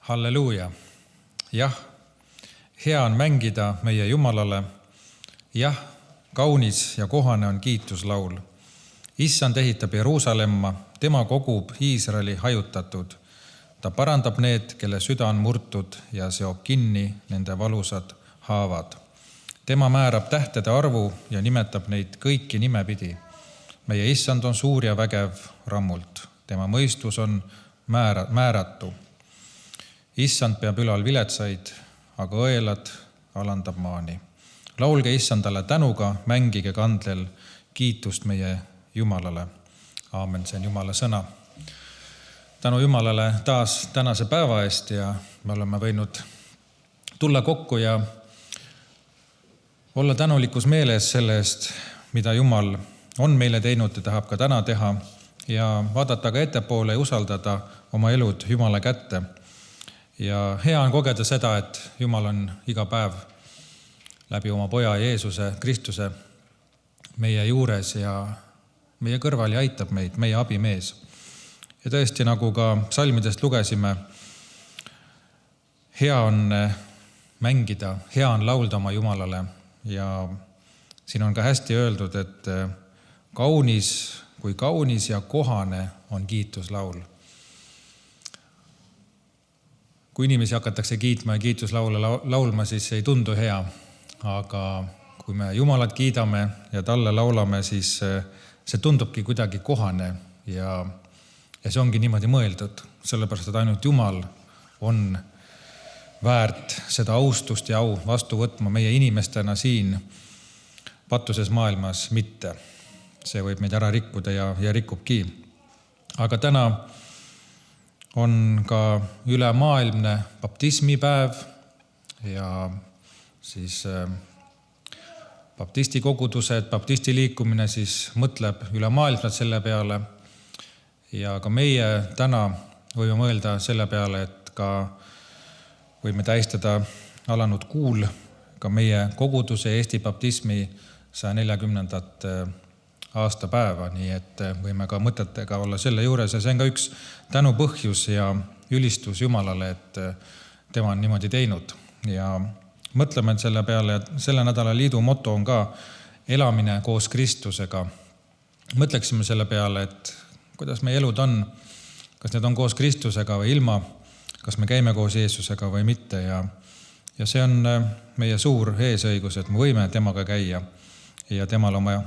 Halleluuja! Jah, hea on mängida meie Jumalale. Jah, kaunis ja kohane on kiituslaul. Issand ehitab Jeruusalemma, tema kogub Iisraeli hajutatud. Ta parandab need, kelle süda on murtud ja seob kinni nende valusad haavad. Tema määrab tähtede arvu ja nimetab neid kõiki nimepidi. Meie Issand on suur ja vägev rammult. Tema mõistus on määratu. Issand peab ülal viletsaid, aga õelad alandab maani. Laulge Issandale tänuga, mängige kandlel kiitust meie Jumalale. Aamen, see on Jumala sõna. Tänu Jumalale taas tänase päeva eest ja me oleme võinud tulla kokku ja olla tänulikus meeles selle eest, mida Jumal on meile teinud ja tahab ka täna teha ja vaadata ka ettepoole ja usaldada oma elud Jumala kätte. Ja hea on kogeda seda, et Jumal on iga päev läbi oma poja Jeesuse Kristuse meie juures ja meie kõrval ja aitab meid, meie abimees. Ja tõesti, nagu ka psalmidest lugesime, hea on mängida, hea on laulda oma Jumalale ja siin on ka hästi öeldud, et kaunis ja kohane on kiituslaul. Kui inimesi hakatakse kiitma ja kiituslaule laulma, siis ei tundu hea. Aga kui me Jumalat kiidame ja talle laulame, siis see tundubki kuidagi kohane ja see ongi niimoodi mõeldud. Sellepärast, et ainult Jumal on väärt seda austust ja au vastu võtma meie inimestena siin patuses maailmas mitte. See võib meid ära rikkuda ja rikubki. Aga täna on ka ülemaailmne baptismipäev ja siis baptisti kogudused, baptisti liikumine siis mõtleb ülemaailmselt selle peale ja ka meie täna võime mõelda selle peale, et ka võime tähistada alanud kuul ka meie koguduse Eesti baptismi 140. aastapäeva, nii et võime ka mõtetega olla selle juures ja see on ka üks tänu põhjus ja ülistus Jumalale, et tema on niimoodi teinud. Ja mõtleme selle peale, et selle nädala liidu moto on ka elamine koos Kristusega. Mõtleksime selle peale, et kuidas meie elud on, kas need on koos Kristusega või ilma, kas me käime koos Jeesusega või mitte ja see on meie suur eesõigus, et me võime temaga käia ja temal oma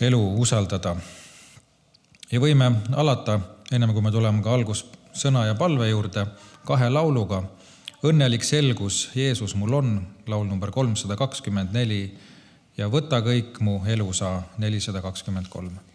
elu usaldada. Ja võime alata, ennem kui me tuleme ka algussõna ja palve juurde, 2 lauluga. Õnnelik selgus, Jeesus mul on, laul number 324 ja võta kõik mu elu sa 423.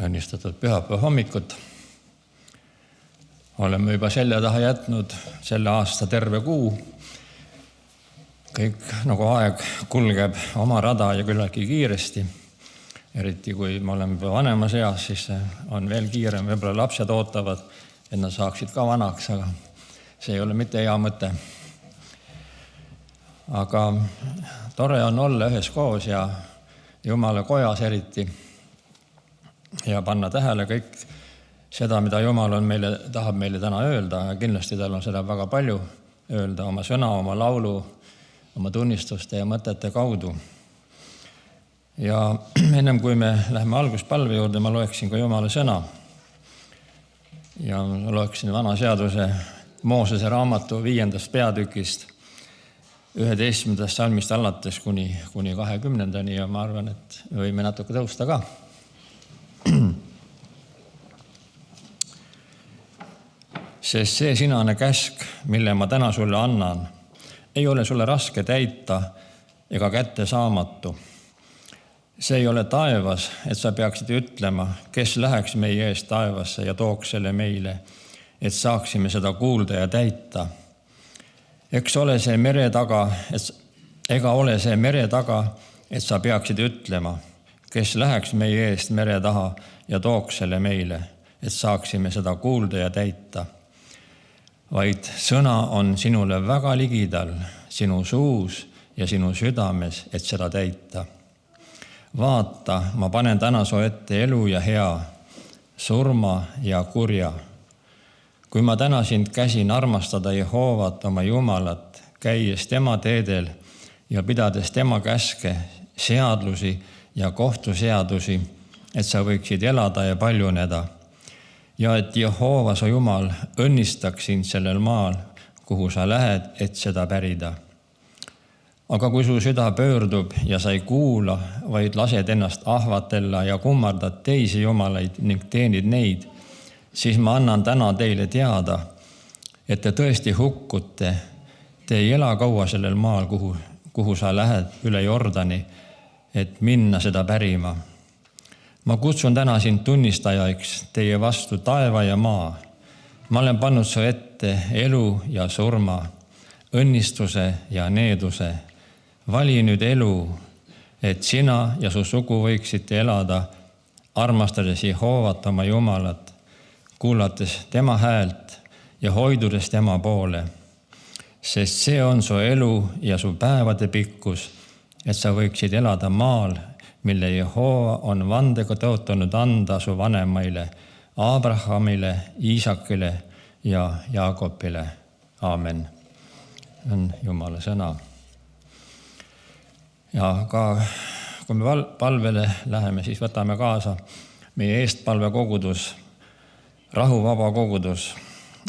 õnnistatud pühapäeva hommikut. Oleme juba selja taha jätnud selle aasta terve kuu. Kõik nagu aeg kulgeb oma rada ja küllaltki kiiresti. Eriti kui me oleme vanemas eas, siis on veel kiirem. Võib-olla lapsed ootavad, et nad saaksid ka vanaks, aga see ei ole mitte hea mõte. Aga tore on olla üheskoos ja Jumala kojas eriti ja panna tähele kõik seda, mida Jumal tahab meile täna öelda. Kindlasti tal on seda väga palju öelda oma sõna, oma laulu, oma tunnistuste ja mõtete kaudu. Ja ennem kui me läheme alguspalve juurde, ma loeksin ka Jumala sõna. Ja loeksin vana seaduse Moosese raamatu 5. peatükist 11. salmist alates kuni 20. ja ma arvan, et võime natuke tõusta ka. Sest see sinane käsk, mille ma täna sulle annan, ei ole sulle raske täita ega kätte saamatu. See ei ole taevas, et sa peaksid ütlema, kes läheks meie eest taevasse ja tooks selle meile, et saaksime seda kuulda ja täita. Ega ole see mere taga, et sa peaksid ütlema, kes läheks meie eest mere taha ja tooks selle meile, et saaksime seda kuulda ja täita. Vaid sõna on sinule väga ligidal, sinu suus ja sinu südames, et seda täita. Vaata, ma panen täna su ette elu ja hea, surma ja kurja. Kui ma täna sind käsin armastada Jehoovat oma Jumalat, käies tema teedel ja pidades tema käske, seadlusi ja kohtuseadusi, et sa võiksid elada ja paljuneda. Ja et Jehova su Jumal õnnistaks sind sellel maal, kuhu sa lähed, et seda pärida. Aga kui su süda pöördub ja sa ei kuula, vaid lased ennast ahvatella ja kummardad teisi jumalaid ning teenid neid, siis ma annan täna teile teada, et te tõesti hukkute, te ei ela kaua sellel maal, kuhu sa lähed üle Jordani, et minna seda pärima. Ma kutsun täna sind tunnistajaiks teie vastu taeva ja maa. Ma olen pannud su ette elu ja surma, õnnistuse ja needuse. Vali nüüd elu, et sina ja su sugu võiksite elada, armastades Jehovat oma Jumalat, kuulates tema häält ja hoidudes tema poole. Sest see on su elu ja su päevade pikkus, et sa võiksid elada maal, mille Jehova on vandega tõotanud anda su vanemaile, Abrahamile, Iisakile ja Jaakobile. Aamen. On Jumala sõna. Ja ka kui me palvele läheme, siis võtame kaasa meie eestpalvekogudus, rahuvaba kogudus,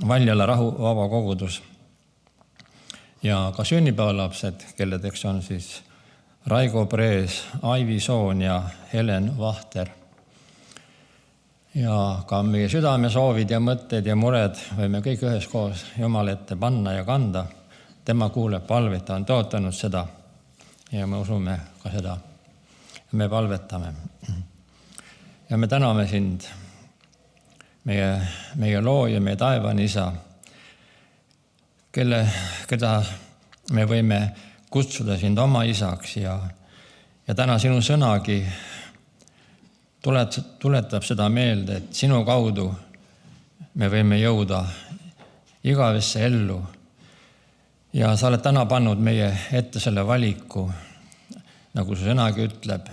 Valjala rahuvaba kogudus ja ka sünnipäevalapsed, kelledeks on siis Raigo Prees, Aivi Soon ja Helen Vahter. Ja ka meie südamesoovid ja mõtted ja mured võime kõik üheskoos Jumala ette panna ja kanda. Tema kuuleb palvet, ta on tõotanud seda ja me usume ka seda. Me palvetame. Ja me täname sind, meie looja, meie taevane isa, keda me võime kutsuda sind oma isaks ja täna sinu sõnagi tuletab seda meelde, et sinu kaudu me võime jõuda igavesse ellu. Ja sa oled täna pannud meie ette selle valiku, nagu su sõnagi ütleb,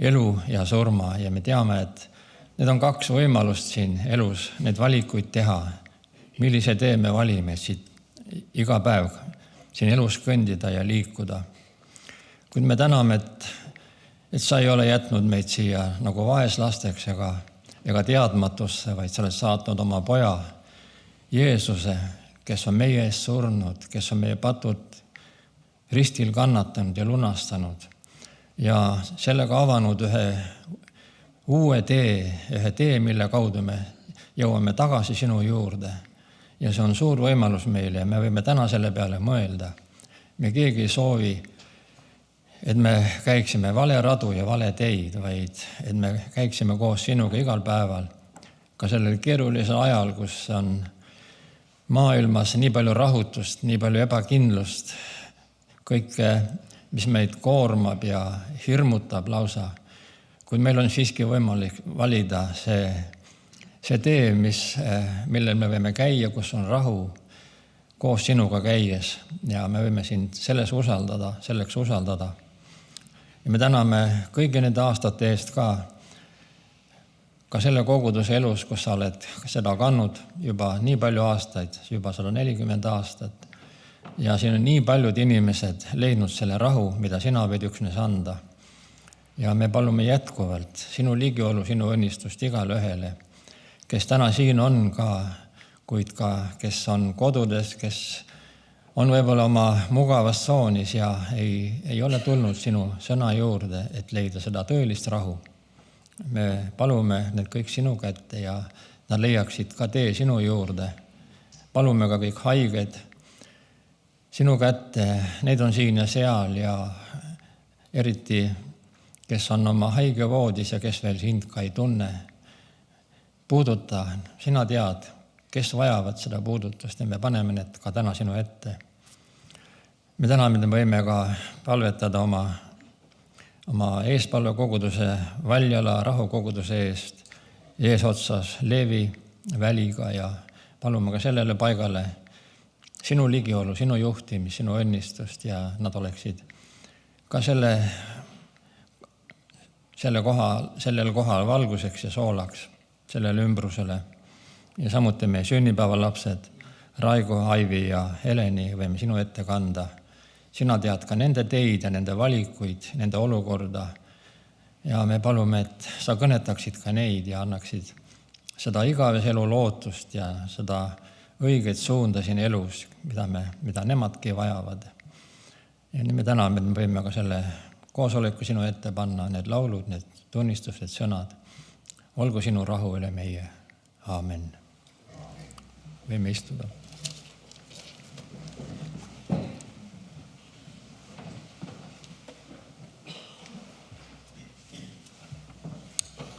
elu ja surma. Ja me teame, et need on kaks võimalust siin elus, need valikuid teha. Millise tee me valime siit iga päev siin elus kõndida ja liikuda. Kuid me täname, et sa ei ole jätnud meid siia nagu vaeslasteks ega teadmatusse, vaid sa oled saatnud oma poja Jeesuse, kes on meie eest surnud, kes on meie patud ristil kannatanud ja lunastanud ja sellega avanud ühe uue tee, mille kaudu me jõuame tagasi sinu juurde. Ja see on suur võimalus meile ja me võime täna selle peale mõelda. Me keegi ei soovi et me käiksime vale radu ja vale teid, vaid et me käiksime koos sinuga igal päeval, ka sellel keerulisel ajal, kus on maailmas nii palju rahutust, nii palju ebakindlust, kõike, mis meid koormab ja hirmutab lausa. Kuid meil on siiski võimalik valida see tee, millel me võime käia, kus on rahu, koos sinuga käies, ja me võime sind selleks usaldada. Ja me täname kõigi nende aastate eest ka selle koguduse elus, kus sa oled seda kandnud juba nii palju aastaid, juba 140 aastat. Ja siin on nii paljud inimesed leidnud selle rahu, mida sina võid üksnes anda. Ja me palume jätkuvalt sinu ligiolu, sinu õnnistust igale ühele, kes täna siin on ka, kuid ka, kes on kodudes, kes on võib-olla oma mugavas tsoonis ja ei ole tulnud sinu sõna juurde, et leida seda tõelist rahu. Me palume need kõik sinu kätte ja nad leiaksid ka tee sinu juurde. Palume ka kõik haiged sinu kätte, neid on siin ja seal ja eriti, kes on oma haigevoodis ja kes veel sind ka ei tunne. Puuduta, sina tead, kes vajavad seda puudutust ja me paneme need ka täna sinu ette. Me täna võime ka palvetada oma eespalvekoguduse Valjala rahukoguduse eesotsas Leevi väliga ja palume ka sellele paigale sinu ligiolu, sinu juhtimist, sinu õnnistust ja nad oleksid ka sellel kohal valguseks ja soolaks sellele ümbrusele. Ja samuti meie sünnipäevalapsed Raigo, Aivi ja Heleni võime sinu ette kanda. Sina tead ka nende teid ja nende valikuid, nende olukorda. Ja me palume, et sa kõnetaksid ka neid ja annaksid seda igavese elu lootust ja seda õiget suunda siin elus, mida nemadki vajavad. Ja nii me täna võime ka selle koosoleku sinu ette panna, need laulud, need tunnistused, sõnad. Olgu sinu rahu üle meie. Aamen. Võime istuda.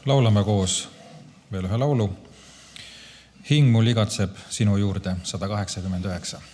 Laulame koos veel ühe laulu. Hing mul igatseb sinu juurde, 189.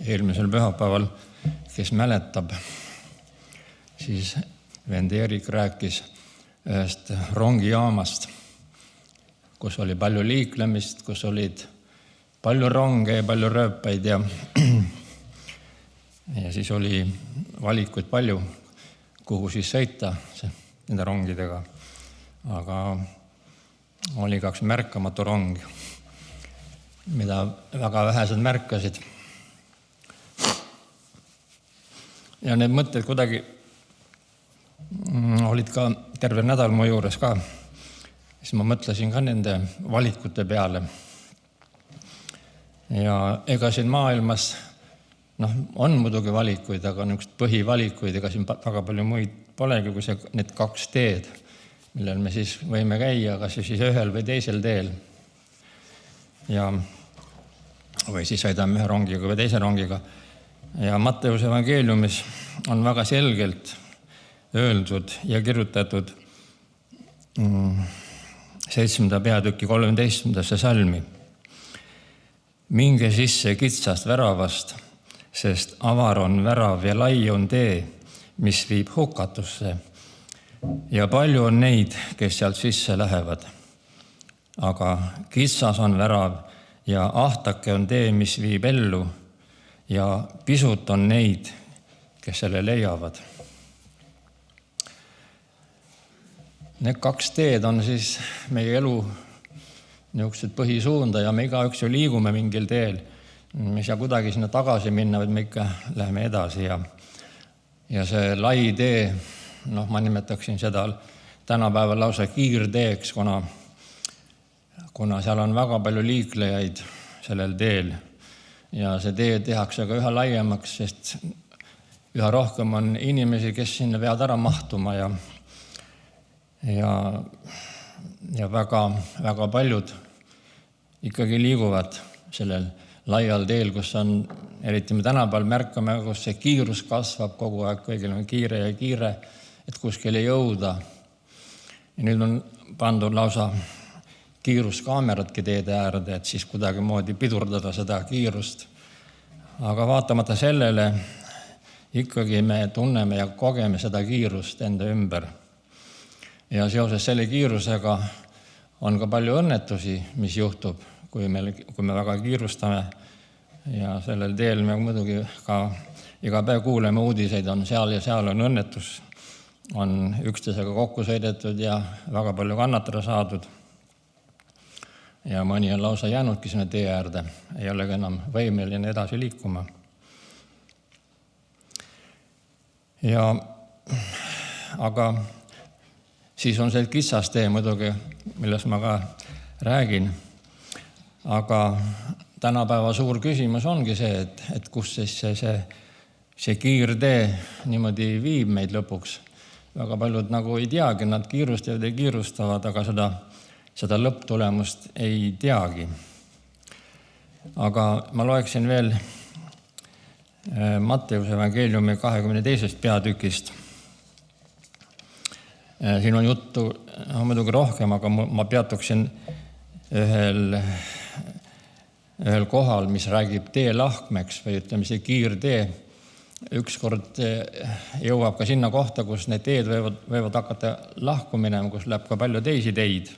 eelmisel pühapäeval, kes mäletab, siis vend Eerik rääkis ühest rongijaamast, kus oli palju liiklemist, kus olid palju ronge ja palju rööpaid ja siis oli valikuid palju, kuhu siis sõita nende rongidega. Aga oli kaks märkamatu rong, mida väga vähesed märkasid. Ja need mõtted kuidagi olid ka terve nädal mu juures ka. Siis ma mõtlesin ka nende valikute peale. Ja ega siin maailmas on muidugi valikuid, aga niisugust põhivalikuid, ega siin väga palju muid polegi kui need kaks teed, millel me siis võime käia, kas siis ühel või teisel teel. Või siis sõidame ühe rongiga või teise rongiga. Ja Matteuse evangeeliumis on väga selgelt öeldud ja kirjutatud 7. peatüki 13. salmi. Minge sisse kitsast väravast, sest avar on värav ja lai on tee, mis viib hukatusse. Ja palju on neid, kes sealt sisse lähevad. Aga kitsas on värav ja ahtake on tee, mis viib ellu, ja pisut on neid, kes selle leiavad. Need kaks teed on siis meie elu niisugused põhisuunda ja me igaüks ju liigume mingil teel. Me ei saa kuidagi sinna tagasi minna, vaid me ikka läheme edasi. Ja see lai tee, ma nimetaksin seda tänapäeval lausa kiirteeks, kuna seal on väga palju liiklejaid sellel teel. Ja see tee tehakse ka üha laiemaks, sest üha rohkem on inimesi, kes sinna peavad ära mahtuma ja väga paljud ikkagi liiguvad sellel laial teel, kus on, eriti me tänapäeval märkame, kus see kiirus kasvab kogu aeg, kõigil on kiire ja kiire, et kuskile jõuda. Ja nüüd on pandud lausa kiiruskaameradki teede äärde, et siis kuidagi moodi pidurdada seda kiirust. Aga vaatamata sellele ikkagi me tunneme ja kogeme seda kiirust enda ümber. Ja seoses selle kiirusega on ka palju õnnetusi, mis juhtub, kui me väga kiirustame. Ja sellel teel me muidugi ka iga päev kuuleme uudiseid, on seal ja seal on õnnetus, on üksteisega kokku sõidetud ja väga palju kannatada saadud. Ja mõni on lausa jäänudki sinna tee äärde, ei olegi enam võimeline edasi liikuma. Aga siis on see kitsas tee muidugi, millest ma ka räägin. Aga tänapäeva suur küsimus ongi see, et kus siis see kiirtee niimoodi viib meid lõpuks. Väga paljud nagu ei teagi, nad kiirustavad ja kiirustavad, aga seda lõpptulemust ei teagi. Aga ma loeksin veel Matteuse evangeeliumi 22. peatükist. Siin on juttu muidugi rohkem, aga ma peatuksin ühel kohal, mis räägib tee lahkmeks või ütleme see kiirtee. Ükskord jõuab ka sinna kohta, kus need teed võivad hakata lahku minema, kus läheb ka palju teisi teid.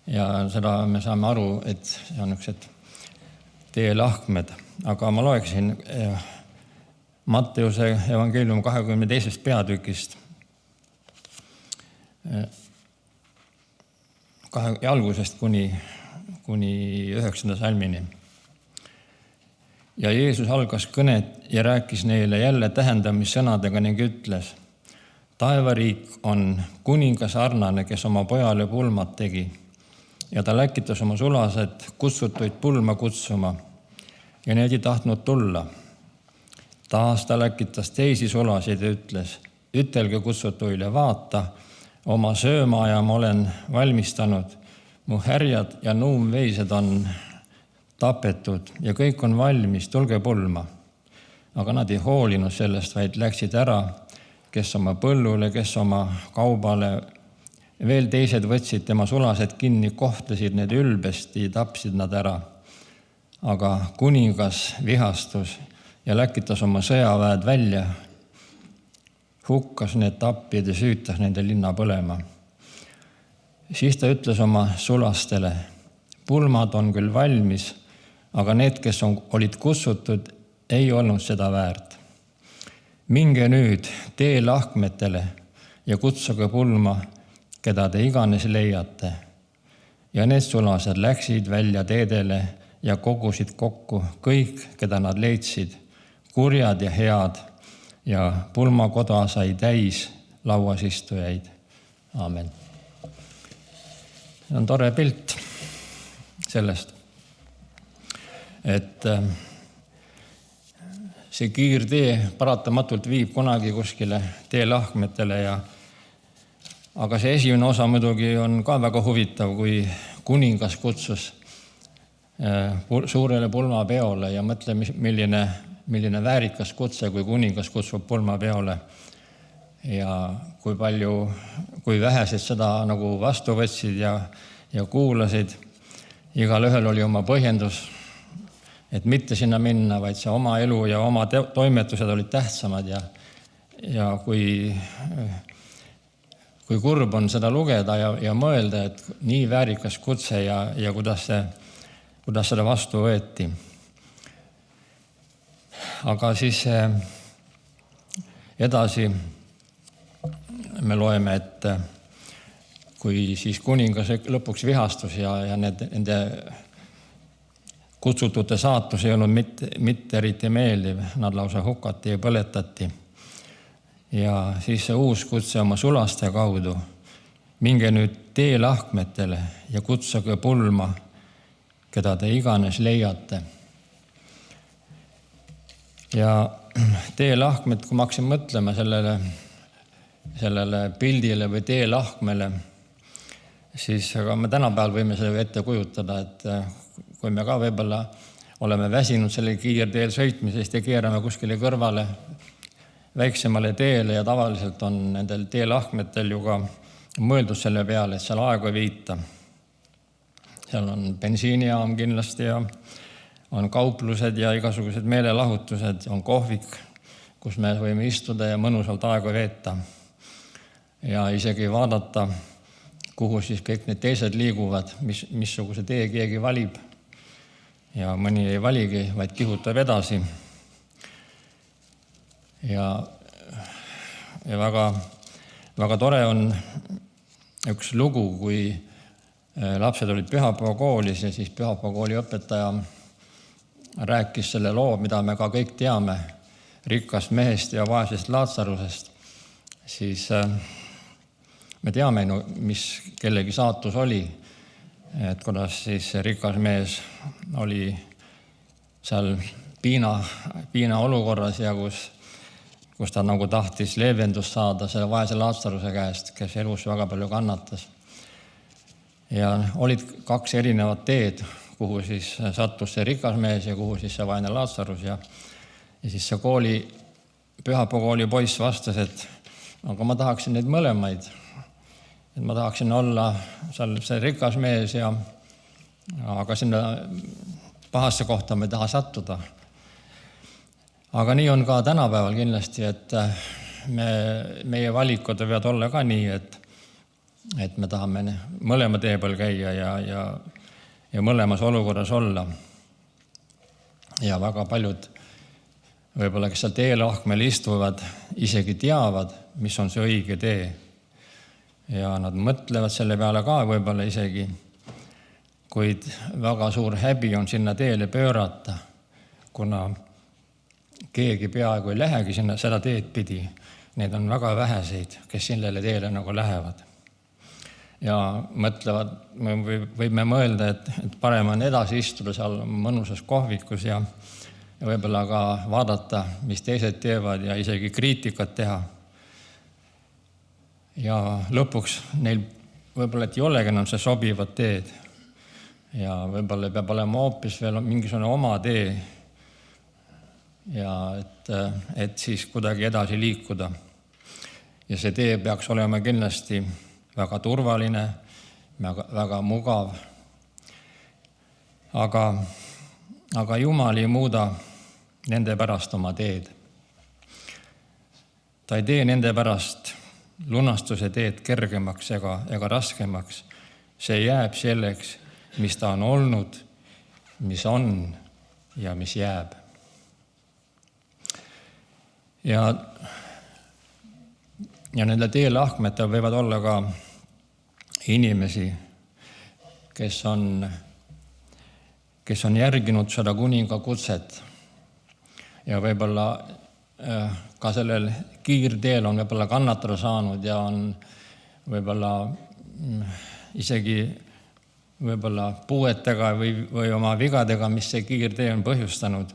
Ja seda me saame aru, et see on niisugused tee lahkmed. Aga ma loeksin Matteuse evangeeliumi 22. peatükist algusest kuni 9. salmini. Ja Jeesus algas kõnet ja rääkis neile jälle tähendamissõnadega ning ütles: taevariik on kuninga sarnane, kes oma pojale pulmad tegi. Ja ta läkitas oma sulased kutsutuid pulma kutsuma ja need ei tahtnud tulla. Taas ta läkitas teisi sulasid ja ütles: ütelge kutsutuile, vaata, oma söömaaja ma olen valmistanud, mu härjad ja nuumveised on tapetud ja kõik on valmis, tulge pulma. Aga nad ei hoolinud sellest, vaid läksid ära, kes oma põllule, kes oma kaubale. Veel teised võtsid tema sulased kinni, kohtlesid need ülbesti, tapsid nad ära. Aga kuningas vihastus ja läkitas oma sõjaväed välja, hukkas need tapjad ja süütas nende linna põlema. Siis ta ütles oma sulastele, pulmad on küll valmis, aga need, kes olid kutsutud, ei olnud seda väärt. Minge nüüd teelahkmetele ja kutsuge pulma, keda te iganes leiate. Ja need sulased läksid välja teedele ja kogusid kokku kõik, keda nad leidsid, kurjad ja head, ja pulmakoda sai täis lauas istujaid. Aamen. See on tore pilt sellest, et see kiirtee paratamatult viib kunagi kuskile teelahkmetele aga see esimene osa muidugi on ka väga huvitav, kui kuningas kutsus suurele pulmapeole ja mõtle, milline väärikas kutse, kui kuningas kutsub pulmapeole ja kui vähesed seda nagu vastu võtsid ja kuulasid. Igal ühel oli oma põhjendus, et mitte sinna minna, vaid see oma elu ja oma toimetused olid tähtsamad ja kui kurb on seda lugeda ja mõelda, et nii väärikas kutse ja kuidas seda vastu võeti. Aga siis edasi me loeme, et kui siis kuningas lõpuks vihastus ja nende kutsutute saatus ei olnud mitte eriti meeldiv, nad lausa hukati ja põletati. Ja siis see uus kutse oma sulaste kaudu, minge nüüd teelahkmetele ja kutsuge pulma, keda te iganes leiate. Ja teelahkmed, kui ma hakkasin mõtlema sellele pildile või teelahkmele, siis aga me tänapäeval võime seda ette kujutada, et kui me ka võib-olla oleme väsinud selle kiirteel sõitmisest ja keerame kuskile kõrvale väiksemale teele ja tavaliselt on nendel teelahkmetel ju ka mõeldud selle peale, et seal aega viita. Seal on bensiinijaam kindlasti ja on kauplused ja igasugused meelelahutused, on kohvik, kus me võime istuda ja mõnusalt aega veeta. Ja isegi vaadata, kuhu siis kõik need teised liiguvad, missuguse tee keegi valib. Ja mõni ei valigi, vaid kihutab edasi. Ja väga, väga tore on üks lugu, kui lapsed olid pühapäevakoolis ja siis pühapäevakooli õpetaja rääkis selle loo, mida me ka kõik teame, rikkast mehest ja vaesest Laatsarusest, siis me teame, mis kellegi saatus oli, et kuidas siis rikas mees oli seal piina olukorras ja kus ta nagu tahtis leevendust saada selle vaese Laatsaruse käest, kes elus väga palju kannatas. Ja olid 2 erinevat teed, kuhu siis sattus see rikas mees ja kuhu siis see vaene Laatsarus. Ja siis see pühapäevakooli poiss vastas, et aga ma tahaksin neid mõlemaid. Et ma tahaksin olla see rikas mees aga sinna pahasse kohta me ei taha sattuda. Aga nii on ka tänapäeval kindlasti, et meie valikud võivad olla ka nii, et me tahame mõlema tee peal käia ja mõlemas olukorras olla. Ja väga paljud võib-olla, kes seal teelahkmel istuvad, isegi teavad, mis on see õige tee. Ja nad mõtlevad selle peale ka võib-olla isegi, kuid väga suur häbi on sinna teele pöörata, kuna keegi peaaegu ei lähegi sinna seda teed pidi. Need on väga väheseid, kes sellele teele nagu lähevad. Ja mõtlevad, võime mõelda, et parem on edasi istuda seal mõnusas kohvikus ja võib-olla ka vaadata, mis teised teevad ja isegi kriitikat teha. Ja lõpuks neil võib-olla ei olegi enam see sobivad teed. Ja võib-olla peab olema hoopis veel mingisugune oma tee. Ja et siis kuidagi edasi liikuda. Ja see tee peaks olema kindlasti väga turvaline, väga mugav. Aga Jumal ei muuda nende pärast oma teed. Ta ei tee nende pärast lunastuse teed kergemaks ega raskemaks. See jääb selleks, mis ta on olnud, mis on ja mis jääb. Ja nende teelahkmetel võivad olla ka inimesi, kes on järginud seda kuninga kutset ja võib-olla ka sellel kiirteel on võib-olla kannatada saanud ja on võib-olla isegi võib-olla puuetega või oma vigadega, mis see kiirtee on põhjustanud.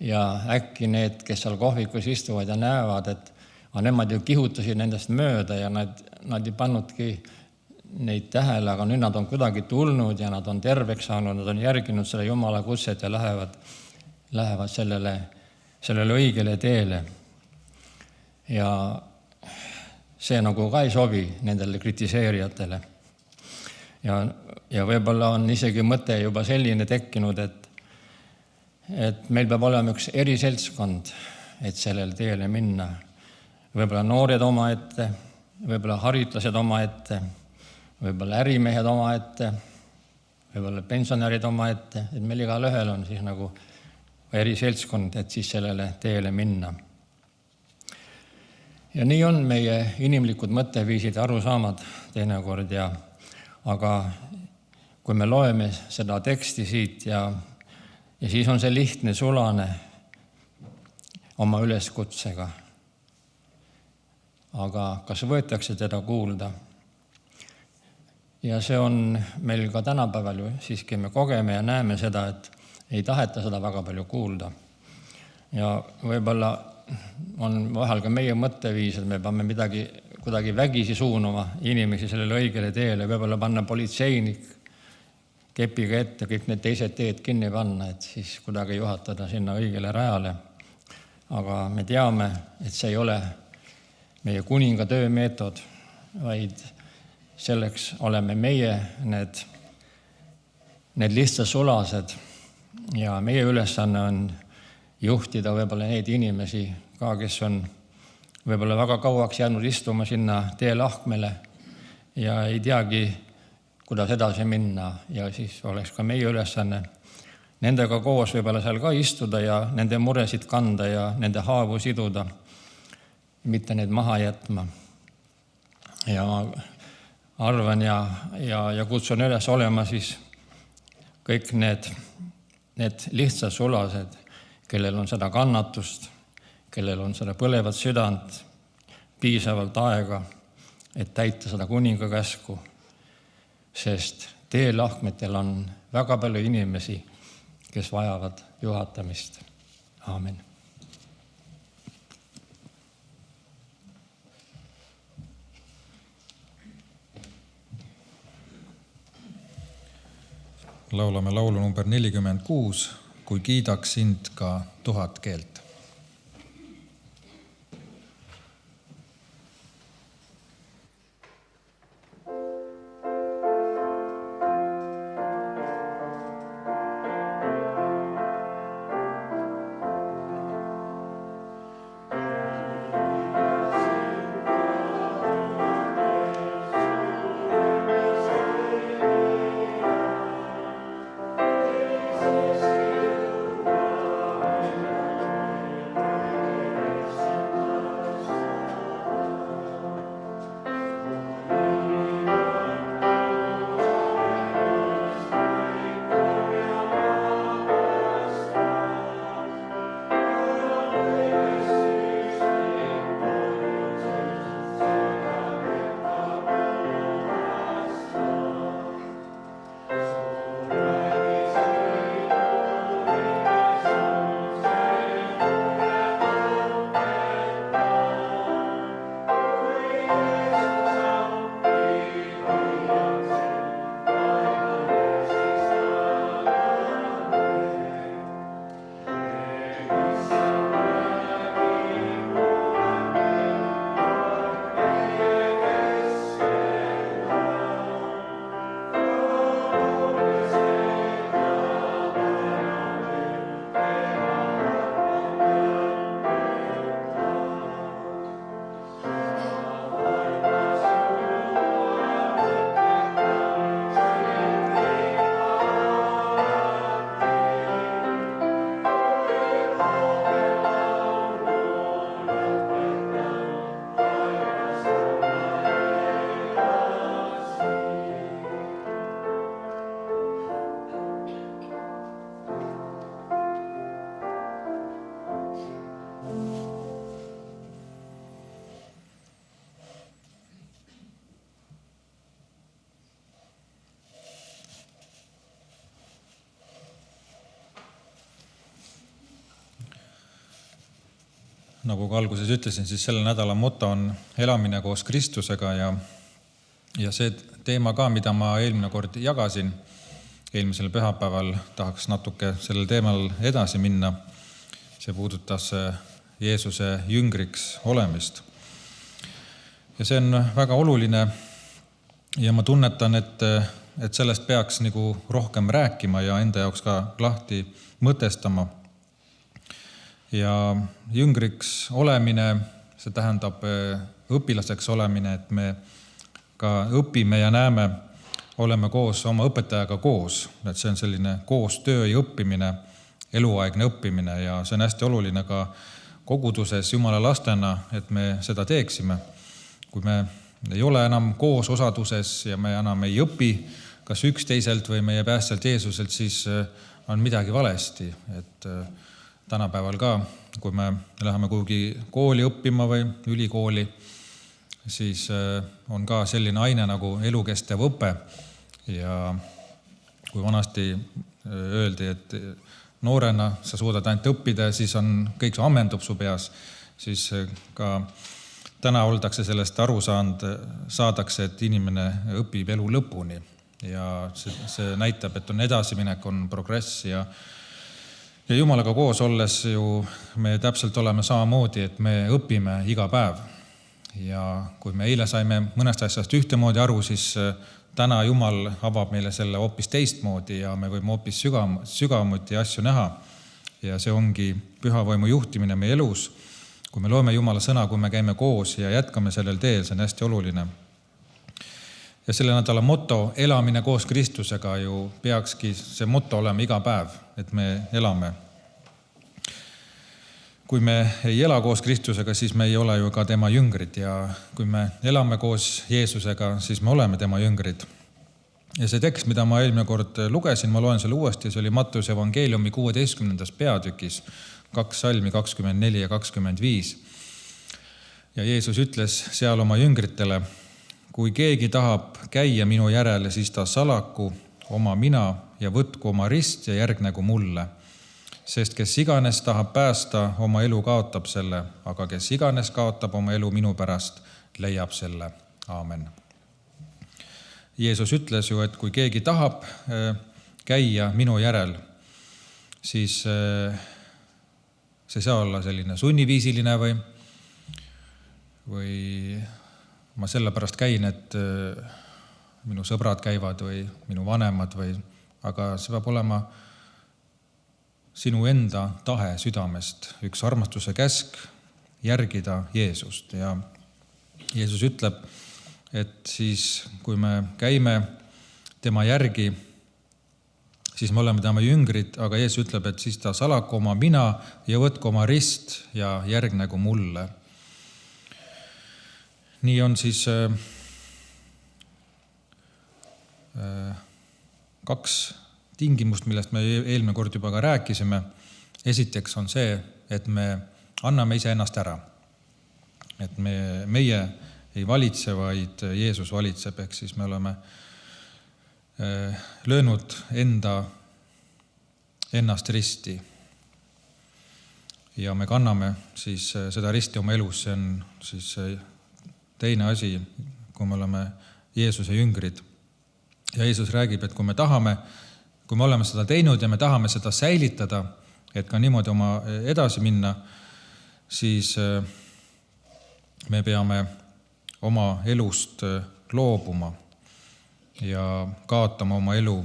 Ja äkki need, kes seal kohvikus istuvad ja näevad, et nemad ju kihutasid nendest mööda ja nad ei pannudki neid tähele, aga nüüd nad on kuidagi tulnud ja nad on terveks saanud, nad on järginud selle Jumala kutset ja lähevad sellele õigele teele. Ja see nagu ka ei sobi nendele kritiseerijatele. Ja võib-olla on isegi mõte juba selline tekkinud, et meil peab olema üks eriseltskond, et sellele teele minna. Võib-olla noored omaette, võib-olla haritlased omaette, võib-olla ärimehed omaette, võib-olla pensionärid omaette, et meil igal ühel on siis nagu eriseltskond, et siis sellele teele minna. Ja nii on meie inimlikud mõtteviisid ja arusaamad teinekord, aga kui me loeme seda teksti siit ja siis on see lihtne sulane oma üleskutsega. Aga kas võetakse teda kuulda? Ja see on meil ka tänapäeval ju, siiski me kogeme ja näeme seda, et ei taheta seda väga palju kuulda. Ja võib-olla on vahel ka meie mõtteviis, et me peame midagi kuidagi vägisi suunuma inimesi sellele õigele teele, võib-olla panna politseinik kepiga ette, kõik need teised teed kinni panna, et siis kuidagi juhatada sinna õigele rajale. Aga me teame, et see ei ole meie kuninga töömeetod, vaid selleks oleme meie need lihtsad sulased ja meie ülesanne on juhtida võib-olla neid inimesi ka, kes on võib-olla väga kauaks jäänud istuma sinna teelahkmele ja ei teagi, kuidas edasi minna ja siis oleks ka meie ülesanne nendega koos võib-olla seal ka istuda ja nende muresid kanda ja nende haavu siduda, mitte neid maha jätma. Ja ma arvan ja kutsun üles olema siis kõik need lihtsad sulased, kellel on seda kannatust, kellel on seda põlevat südant, piisavalt aega, et täita seda kuninga käsku, sest teelahkmetel on väga palju inimesi, kes vajavad juhatamist. Aamen. Laulame laulu number 46, kui kiidaks sind ka 1000 keelt. nagu ka alguses ütlesin, siis selle nädala moto on elamine koos Kristusega ja see teema ka, mida ma eelmine kord jagasin, eelmisel pühapäeval tahaks natuke sellel teemal edasi minna. See puudutas Jeesuse jüngriks olemist. Ja see on väga oluline ja ma tunnetan, et sellest peaks nagu rohkem rääkima ja enda jaoks ka lahti mõtestama. Ja jüngriks olemine, see tähendab õpilaseks olemine, et me ka õpime ja näeme, oleme koos oma õpetajaga koos. Et see on selline koostöö ja õppimine, eluaegne õppimine ja see on hästi oluline ka koguduses Jumala lastena, et me seda teeksime. Kui me ei ole enam koos osaduses ja me enam ei õpi kas üksteiselt või meie päästjalt Jeesuselt, siis on midagi valesti. Et tänapäeval ka, kui me läheme kuhugi kooli õppima või ülikooli, siis on ka selline aine nagu elukestev õpe. Ja kui vanasti öeldi, et noorena sa suudad ainult õppida, siis on kõik see ammendub su peas, siis ka täna oldakse sellest aru saadakse, et inimene õpib elu lõpuni ja see näitab, et on edasiminek, on progress ja Jumalaga koos olles ju me täpselt oleme samamoodi, et me õpime iga päev. Ja kui me eile saime mõnest asjast ühtemoodi aru, siis täna Jumal avab meile selle hoopis teistmoodi ja me võime hoopis sügavuti asju näha. Ja see ongi püha vaimu juhtimine meie elus. Kui me loeme Jumala sõna, kui me käime koos ja jätkame sellel teel, see on hästi oluline. Ja selle nädala moto, elamine koos Kristusega, ju peakski see moto olema iga päev, et me elame. Kui me ei ela koos Kristusega, siis me ei ole ju ka tema jüngrid ja kui me elame koos Jeesusega, siis me oleme tema jüngrid. Ja see tekst, mida ma eelmine kord lugesin, ma loen selle uuesti, see oli Matteuse evangeeliumi 16. peatükis, 2 salmi 24 ja 25. Ja Jeesus ütles seal oma jüngritele, kui keegi tahab käia minu järele, siis ta salaku oma mina ja võtku oma rist ja järgnegu mulle. Sest kes iganes tahab päästa, oma elu kaotab selle, aga kes iganes kaotab oma elu minu pärast, leiab selle. Aamen. Jeesus ütles ju, et kui keegi tahab käia minu järel, siis see saa olla selline sunniviisiline või ma sellepärast käin, et minu sõbrad käivad või minu vanemad aga see peab olema sinu enda tahe südamest, üks armastuse käsk järgida Jeesust. Ja Jeesus ütleb, et siis kui me käime tema järgi, siis me oleme tema jüngrid, aga Jeesus ütleb, et siis ta salaku oma mina ja võtku oma rist ja järgnegu mulle. Nii on siis kaks tingimust, millest me eelmine kord juba ka rääkisime. Esiteks on see, et me anname ise ennast ära. Et meie ei valitse, vaid Jeesus valitseb, ehk siis me oleme löönud ennast risti. Ja me kanname siis seda risti oma elus, see on siis teine asi, kui me oleme Jeesuse jüngrid. Ja Jeesus räägib, et kui me oleme seda teinud ja me tahame seda säilitada, et ka niimoodi oma edasi minna, siis me peame oma elust loobuma ja kaotama oma elu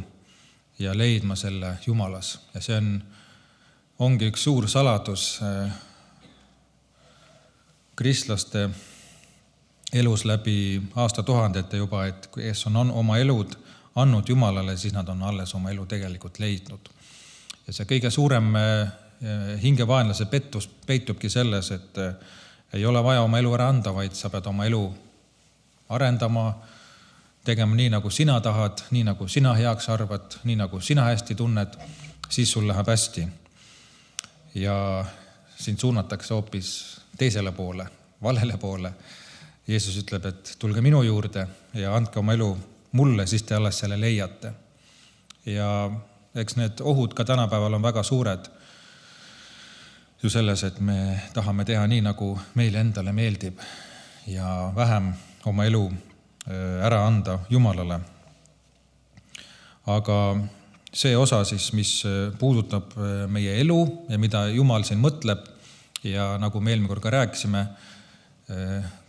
ja leidma selle Jumalas. Ja see ongi üks suur saladus kristlaste elus läbi aastatuhandete juba, et kes on oma elud andnud Jumalale, siis nad on alles oma elu tegelikult leidnud. Ja see kõige suurem hingevaenlase pettus peitubki selles, et ei ole vaja oma elu ära anda, vaid sa pead oma elu arendama, tegema nii, nagu sina tahad, nii, nagu sina heaks arvad, nii, nagu sina hästi tunned, siis sul läheb hästi. Ja sind suunatakse hoopis teisele poole, valele poole. Jeesus ütleb, et tulge minu juurde ja andke oma elu mulle, siis te alles selle leiate. Ja eks need ohud ka tänapäeval on väga suured. ju selles, et me tahame teha nii, nagu meile endale meeldib ja vähem oma elu ära anda Jumalale. Aga see osa siis, mis puudutab meie elu ja mida Jumal siin mõtleb ja nagu me eelmine kord ka rääkisime,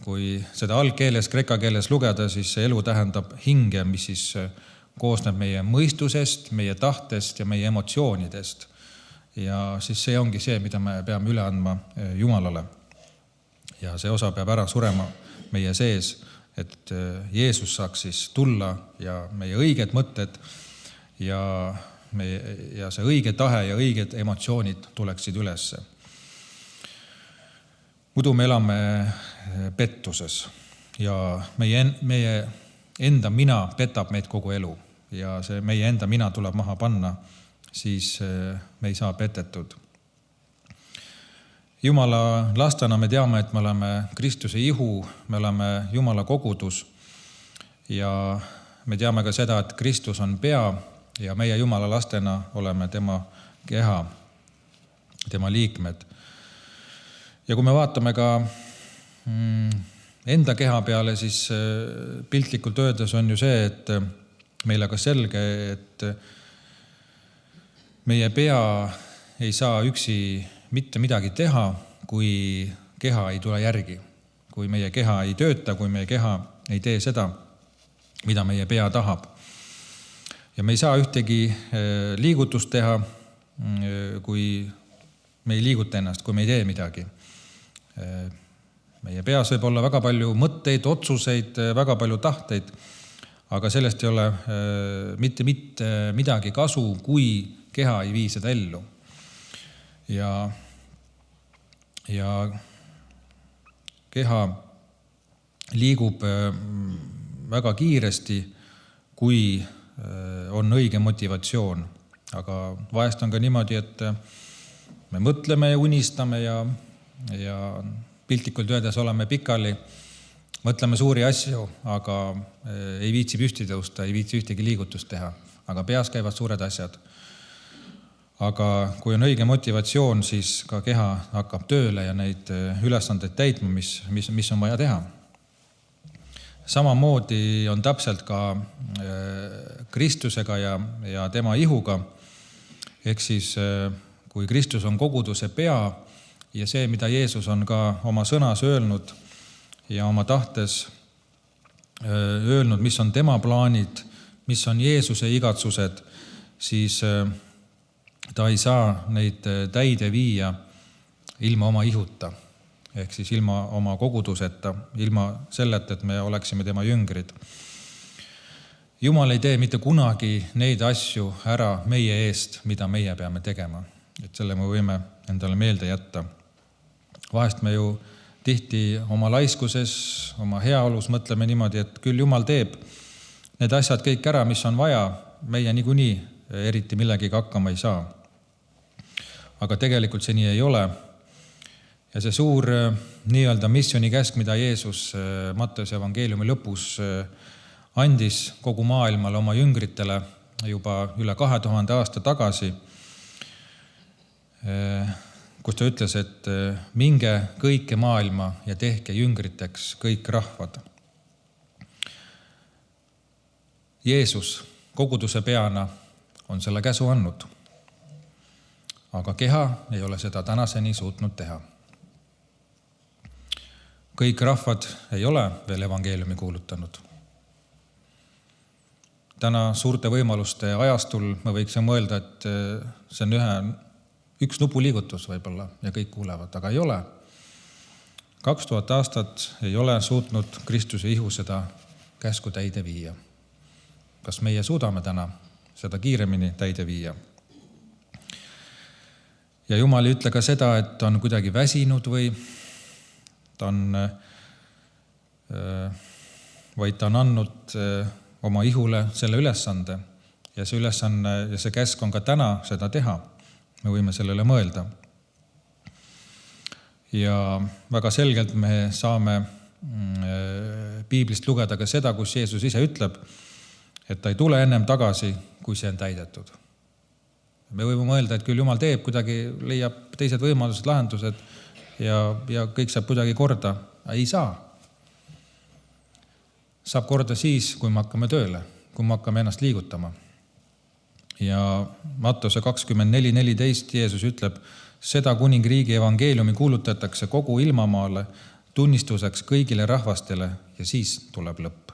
kui seda algkeeles, kreeka keeles lugeda, siis see elu tähendab hinge, mis siis koosneb meie mõistusest, meie tahtest ja meie emotsioonidest. Ja siis see ongi see, mida me peame üle andma Jumalale. Ja see osa peab ära surema meie sees, et Jeesus saaks siis tulla ja meie õiged mõtted ja see õige tahe ja õiged emotsioonid tuleksid ülesse. Muidu me elame pettuses ja meie enda mina petab meid kogu elu ja see meie enda mina tuleb maha panna, siis me ei saa petetud. Jumala lastena me teame, et me oleme Kristuse ihu, me oleme Jumala kogudus ja me teame ka seda, et Kristus on pea ja meie Jumala lastena oleme tema keha, tema liikmed. Ja kui me vaatame ka enda keha peale, siis piltlikult öeldes on ju see, et meile ka selge, et meie pea ei saa üksi mitte midagi teha, kui keha ei tule järgi. Kui meie keha ei tööta, kui meie keha ei tee seda, mida meie pea tahab. Ja me ei saa ühtegi liigutust teha, kui me ei liiguta ennast, kui me ei tee midagi. Meie peas võib olla väga palju mõtteid, otsuseid, väga palju tahteid, aga sellest ei ole mitte midagi kasu, kui keha ei vii seda ellu. Ja keha liigub väga kiiresti, kui on õige motivatsioon. Aga vahest on ka niimoodi, et me mõtleme ja unistame ja piltlikult öeldes oleme pikali, mõtleme suuri asju, aga ei viitsi püsti tõusta, ei viitsi ühtegi liigutust teha. Aga peas käivad suured asjad. Aga kui on õige motivatsioon, siis ka keha hakkab tööle ja neid ülesandeid täitma, mis on vaja teha. Samamoodi on täpselt ka Kristusega ja tema ihuga. Ehk siis, kui Kristus on koguduse pea ja see, mida Jeesus on ka oma sõnas öelnud ja oma tahtes öelnud, mis on tema plaanid, mis on Jeesuse igatsused, siis ta ei saa neid täide viia ilma oma ihuta, ehk siis ilma oma koguduseta, ilma selleta, et me oleksime tema jüngrid. Jumal ei tee mitte kunagi neid asju ära meie eest, mida meie peame tegema. Et selle me võime endale meelde jätta. Vahest me ju tihti oma laiskuses, oma heaolus mõtleme niimoodi, et küll Jumal teeb need asjad kõik ära, mis on vaja, meie niikuinii eriti millegagi hakkama ei saa. Aga tegelikult see nii ei ole. Ja see suur nii-öelda missiooni käsk, mida Jeesus Matteuse evangeeliumi lõpus andis kogu maailmale oma jüngritele juba üle 2000 aasta tagasi, kus ta ütles, et minge kõike maailma ja tehke jüngriteks kõik rahvad. Jeesus koguduse peana on selle käsu andnud, aga keha ei ole seda tänaseni suutnud teha. Kõik rahvad ei ole veel evangeeliumi kuulutanud. Täna suurte võimaluste ajastul me võiksime mõelda, et see on üks nupuliigutus võib-olla ja kõik kuulevad, aga ei ole. 2000 aastat ei ole suutnud Kristuse ihu seda käsku täide viia. Kas meie suudame täna seda kiiremini täide viia? Ja Jumal ei ütle ka seda, et ta on kuidagi väsinud või vaid ta on andnud oma ihule selle ülesande ja see ülesanne ja see käsk on ka täna seda teha. Me võime sellele mõelda. Ja väga selgelt me saame piiblist lugeda ka seda, kus Jeesus ise ütleb, et ta ei tule ennem tagasi, kui see on täidetud. Me võime mõelda, et küll Jumal teeb, kuidagi leiab teised võimalused, lahendused ja kõik saab kuidagi korda. Ei saa. Saab korda siis, kui me hakkame tööle, kui me hakkame ennast liigutama. Ja Matteuse 24:14 Jeesus ütleb, seda kuningriigi evangeeliumi kuulutatakse kogu ilmamaale tunnistuseks kõigile rahvastele ja siis tuleb lõpp.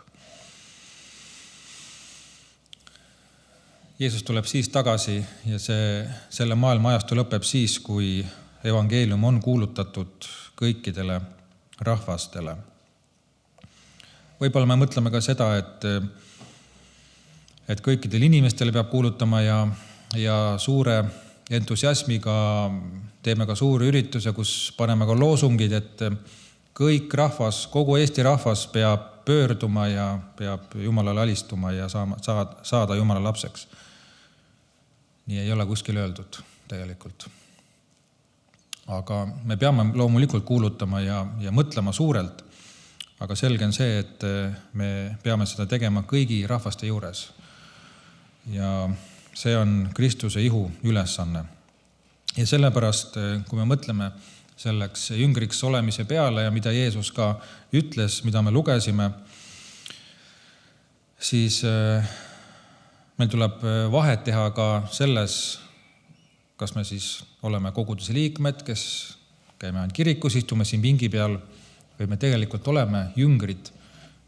Jeesus tuleb siis tagasi ja selle maailma ajastu lõpeb siis, kui evangeelium on kuulutatud kõikidele rahvastele. Võib-olla me mõtleme ka seda, et kõikidel inimestele peab kuulutama ja suure entusiasmiga teeme ka suuri ürituse, kus paneme ka loosungid, et kõik rahvas, kogu Eesti rahvas peab pöörduma ja peab Jumalale alistuma ja saada Jumala lapseks. Nii ei ole kuskil öeldud tegelikult. Aga me peame loomulikult kuulutama ja mõtlema suurelt. Aga selge on see, et me peame seda tegema kõigi rahvaste juures. Ja see on Kristuse ihu ülesanne. Ja sellepärast, kui me mõtleme selleks jüngriks olemise peale ja mida Jeesus ka ütles, mida me lugesime, siis meil tuleb vahet teha ka selles, kas me siis oleme koguduse liikmed, kes käime ainult kirikus, istume siin pingi peal, või me tegelikult oleme jüngrid,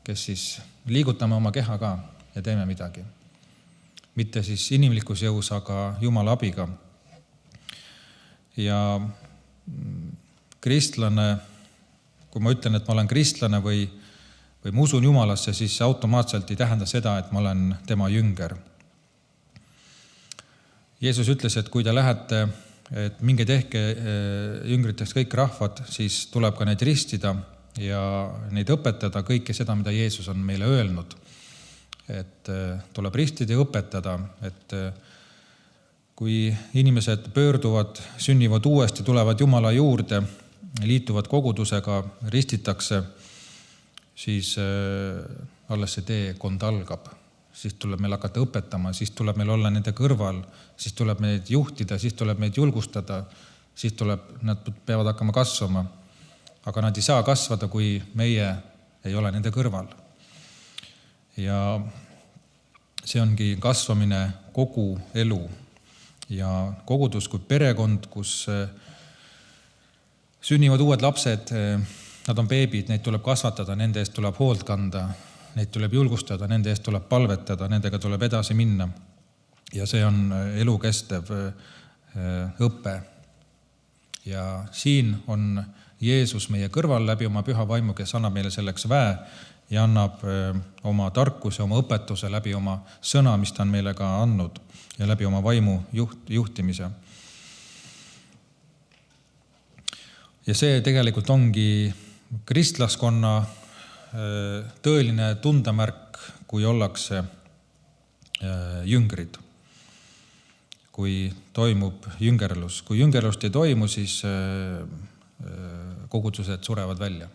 kes siis liigutame oma keha ka ja teeme midagi. Mitte siis inimlikus jõus, aga Jumala abiga. Ja kristlane, kui ma ütlen, et ma olen kristlane või ma usun Jumalasse, siis see automaatselt ei tähenda seda, et ma olen tema jünger. Jeesus ütles, et kui te lähete, et minge tehke jüngriteks kõik rahvad, siis tuleb ka neid ristida ja neid õpetada kõike seda, mida Jeesus on meile öelnud. Et tuleb ristida ja õpetada, et kui inimesed pöörduvad, sünnivad uuesti, tulevad Jumala juurde, liituvad kogudusega, ristitakse, siis alles see teekond algab. Siis tuleb meil hakata õpetama, siis tuleb meil olla nende kõrval, siis tuleb neid juhtida, siis tuleb neid julgustada, siis nad peavad hakkama kasvama. Aga nad ei saa kasvada, kui meie ei ole nende kõrval. Ja see ongi kasvamine kogu elu. Ja kogudus kui perekond, kus sünnivad uued lapsed, nad on beebid, neid tuleb kasvatada, nende eest tuleb hoolt kanda, neid tuleb julgustada, nende eest tuleb palvetada, nendega tuleb edasi minna. Ja see on elukestev õpe. Ja siin on Jeesus meie kõrval läbi oma püha vaimu, kes annab meile selleks väe ja annab oma tarkuse, oma õpetuse läbi oma sõna, mis ta on meile ka andnud ja läbi oma vaimu juhtimise. Ja see tegelikult ongi kristlaskonna tõeline tundemärk, kui ollakse jüngrid. Kui toimub jüngerlus. Kui jüngerlust ei toimu, siis kogudused surevad välja.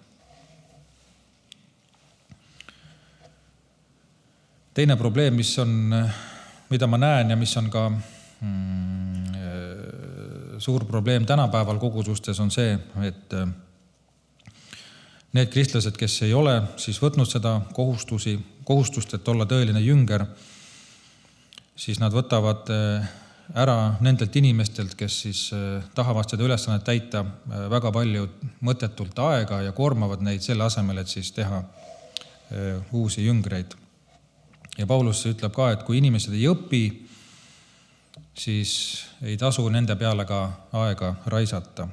Teine probleem, mida ma näen ja mis on ka suur probleem tänapäeval kogudustes, on see, et need kristlased, kes ei ole siis võtnud seda kohustust, et olla tõeline jünger, siis nad võtavad ära nendelt inimestelt, kes siis tahavad seda ülesannet täita väga palju mõttetult aega ja koormavad neid selle asemel, et siis teha uusi jüngreid. Ja Paulus ütleb ka, et kui inimesed ei õpi, siis ei tasu nende peale ka aega raisata.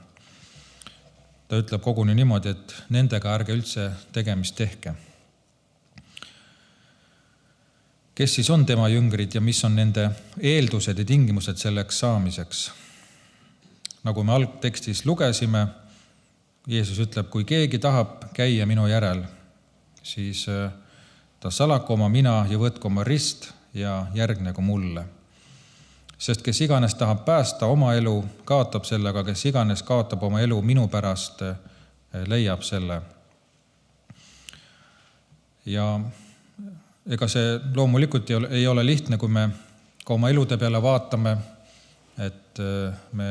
Ta ütleb koguni niimoodi, et nendega ärge üldse tegemist tehke. Kes siis on tema jüngrid ja mis on nende eeldused ja tingimused selleks saamiseks? Nagu me algtekstis lugesime, Jeesus ütleb, kui keegi tahab käia minu järel, siis ta salaku oma mina ja võtku oma rist ja järgnegu mulle. Sest kes iganes tahab päästa oma elu, kaotab selle, aga kes iganes kaotab oma elu minu pärast, leiab selle. Ja ega see loomulikult ei ole lihtne, kui me ka oma elude peale vaatame et me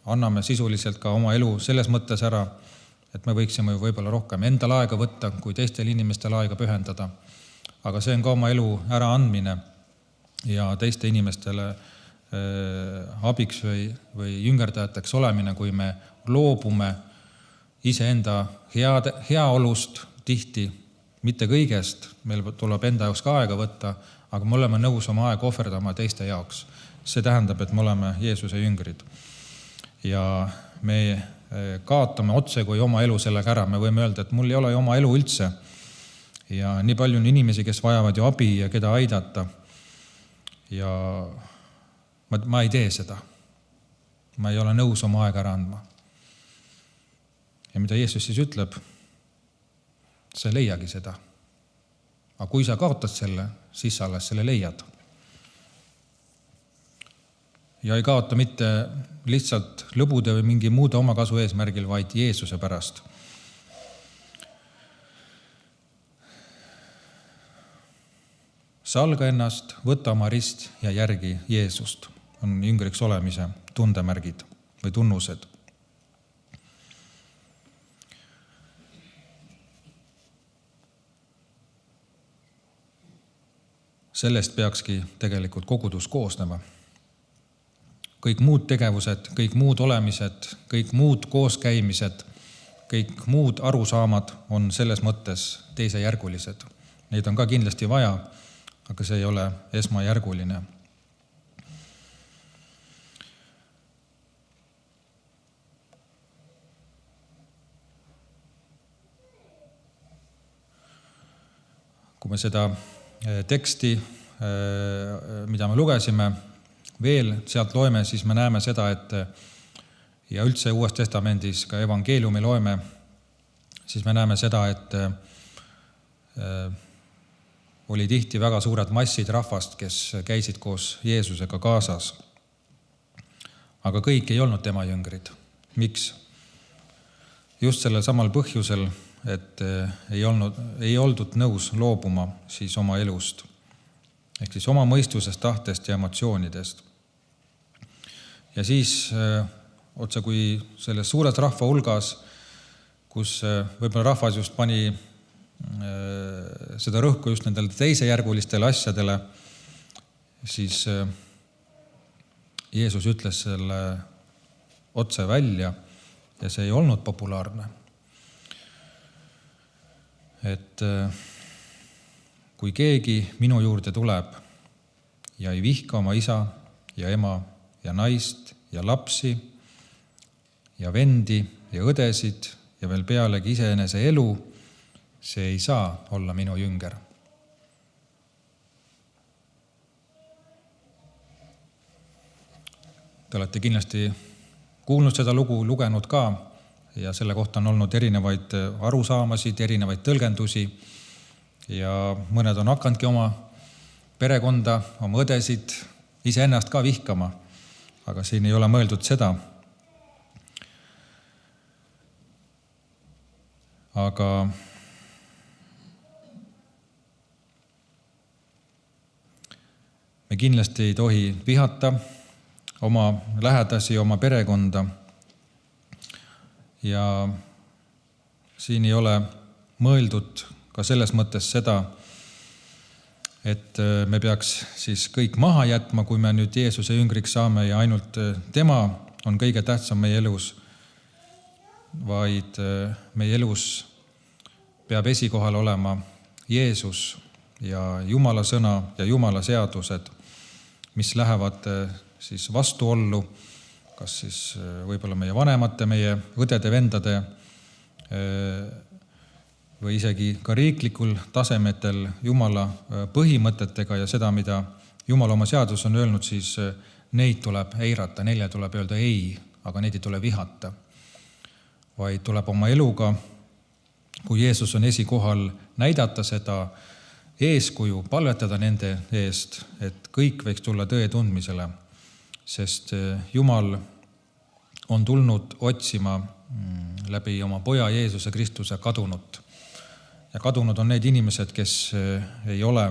anname sisuliselt ka oma elu selles mõttes ära, et me võiksime võib-olla rohkem endal aega võtta, kui teistel inimestel aega pühendada. Aga see on ka oma elu äraandmine ja teiste inimestele abiks või jüngerdajateks olemine, kui me loobume iseenda heaolust tihti, mitte kõigest, meil tuleb enda jaoks ka aega võtta, aga me oleme nõus oma aega ohverdama teiste jaoks. See tähendab, et me oleme Jeesuse jüngrid. Ja me kaotame otse kui oma elu sellega ära. Me võime öelda, et mul ei ole oma elu üldse. Ja nii palju on inimesi, kes vajavad ju abi ja keda aidata. Ja ma ei tee seda. Ma ei ole nõus oma aega ära andma. Ja mida Jeesus siis ütleb? Sa ei leiagi seda. Aga kui sa kaotad selle, siis sa alles selle leiad. Ja ei kaota mitte lihtsalt lõbude või mingi muude omakasu eesmärgil, vaid Jeesuse pärast. Salga ennast, võta oma rist ja järgi Jeesust. On jüngriks olemise tundemärgid või tunnused. Sellest peakski tegelikult kogudus koosnema. Kõik muud tegevused, kõik muud olemised, kõik muud kooskäimised, kõik muud arusaamad on selles mõttes teisejärgulised. Neid on ka kindlasti vaja, aga see ei ole esmajärguline. Kui me seda teksti, mida me lugesime, veel sealt loeme, siis me näeme seda, et ja üldse Uues Testamendis ka evangeeliumi loeme, siis me näeme seda, et oli tihti väga suured massid rahvast, kes käisid koos Jeesusega kaasas. Aga kõik ei olnud tema jüngrid. Miks? Just sellel samal põhjusel, et ei oldud nõus loobuma siis oma elust, ehk siis oma mõistusest, tahtest ja emotsioonidest. Ja siis otse kui selles suures rahva hulgas, kus võib-olla rahvas just pani seda rõhku just nendele teisejärgulistele asjadele, siis Jeesus ütles selle otse välja ja see ei olnud populaarne. Et kui keegi minu juurde tuleb ja ei vihka oma isa ja ema ja naist ja lapsi ja vendi ja õdesid ja veel pealegi iseenese elu, see ei saa olla minu jünger. Te olete kindlasti kuulnud seda lugu, lugenud ka ja selle kohta on olnud erinevaid arusaamasid, erinevaid tõlgendusi ja mõned on hakanudki oma perekonda, oma õdesid, iseennast ka vihkama, aga siin ei ole mõeldud seda. Aga me kindlasti ei tohi vihata oma lähedasi, oma perekonda. Ja siin ei ole mõeldud ka selles mõttes seda, et me peaks siis kõik maha jätma, kui me nüüd Jeesuse jüngriks saame ja ainult tema on kõige tähtsam meie elus, vaid meie elus peab esikohal olema Jeesus ja Jumala sõna ja Jumala seadused, mis lähevad siis vastuollu, kas siis võib-olla meie vanemate, meie õdede, vendade või isegi ka riiklikul tasemetel Jumala põhimõtetega ja seda, mida Jumal oma seadus on öelnud, siis neid tuleb eirata, neile tuleb öelda ei, aga neid ei tule vihata. Vaid tuleb oma eluga, kui Jeesus on esikohal, näidata seda eeskuju, palvetada nende eest, et kõik võiks tulla tõe tundmisele. Sest Jumal on tulnud otsima läbi oma poja Jeesuse Kristuse kadunut. Ja kadunud on need inimesed, kes ei ole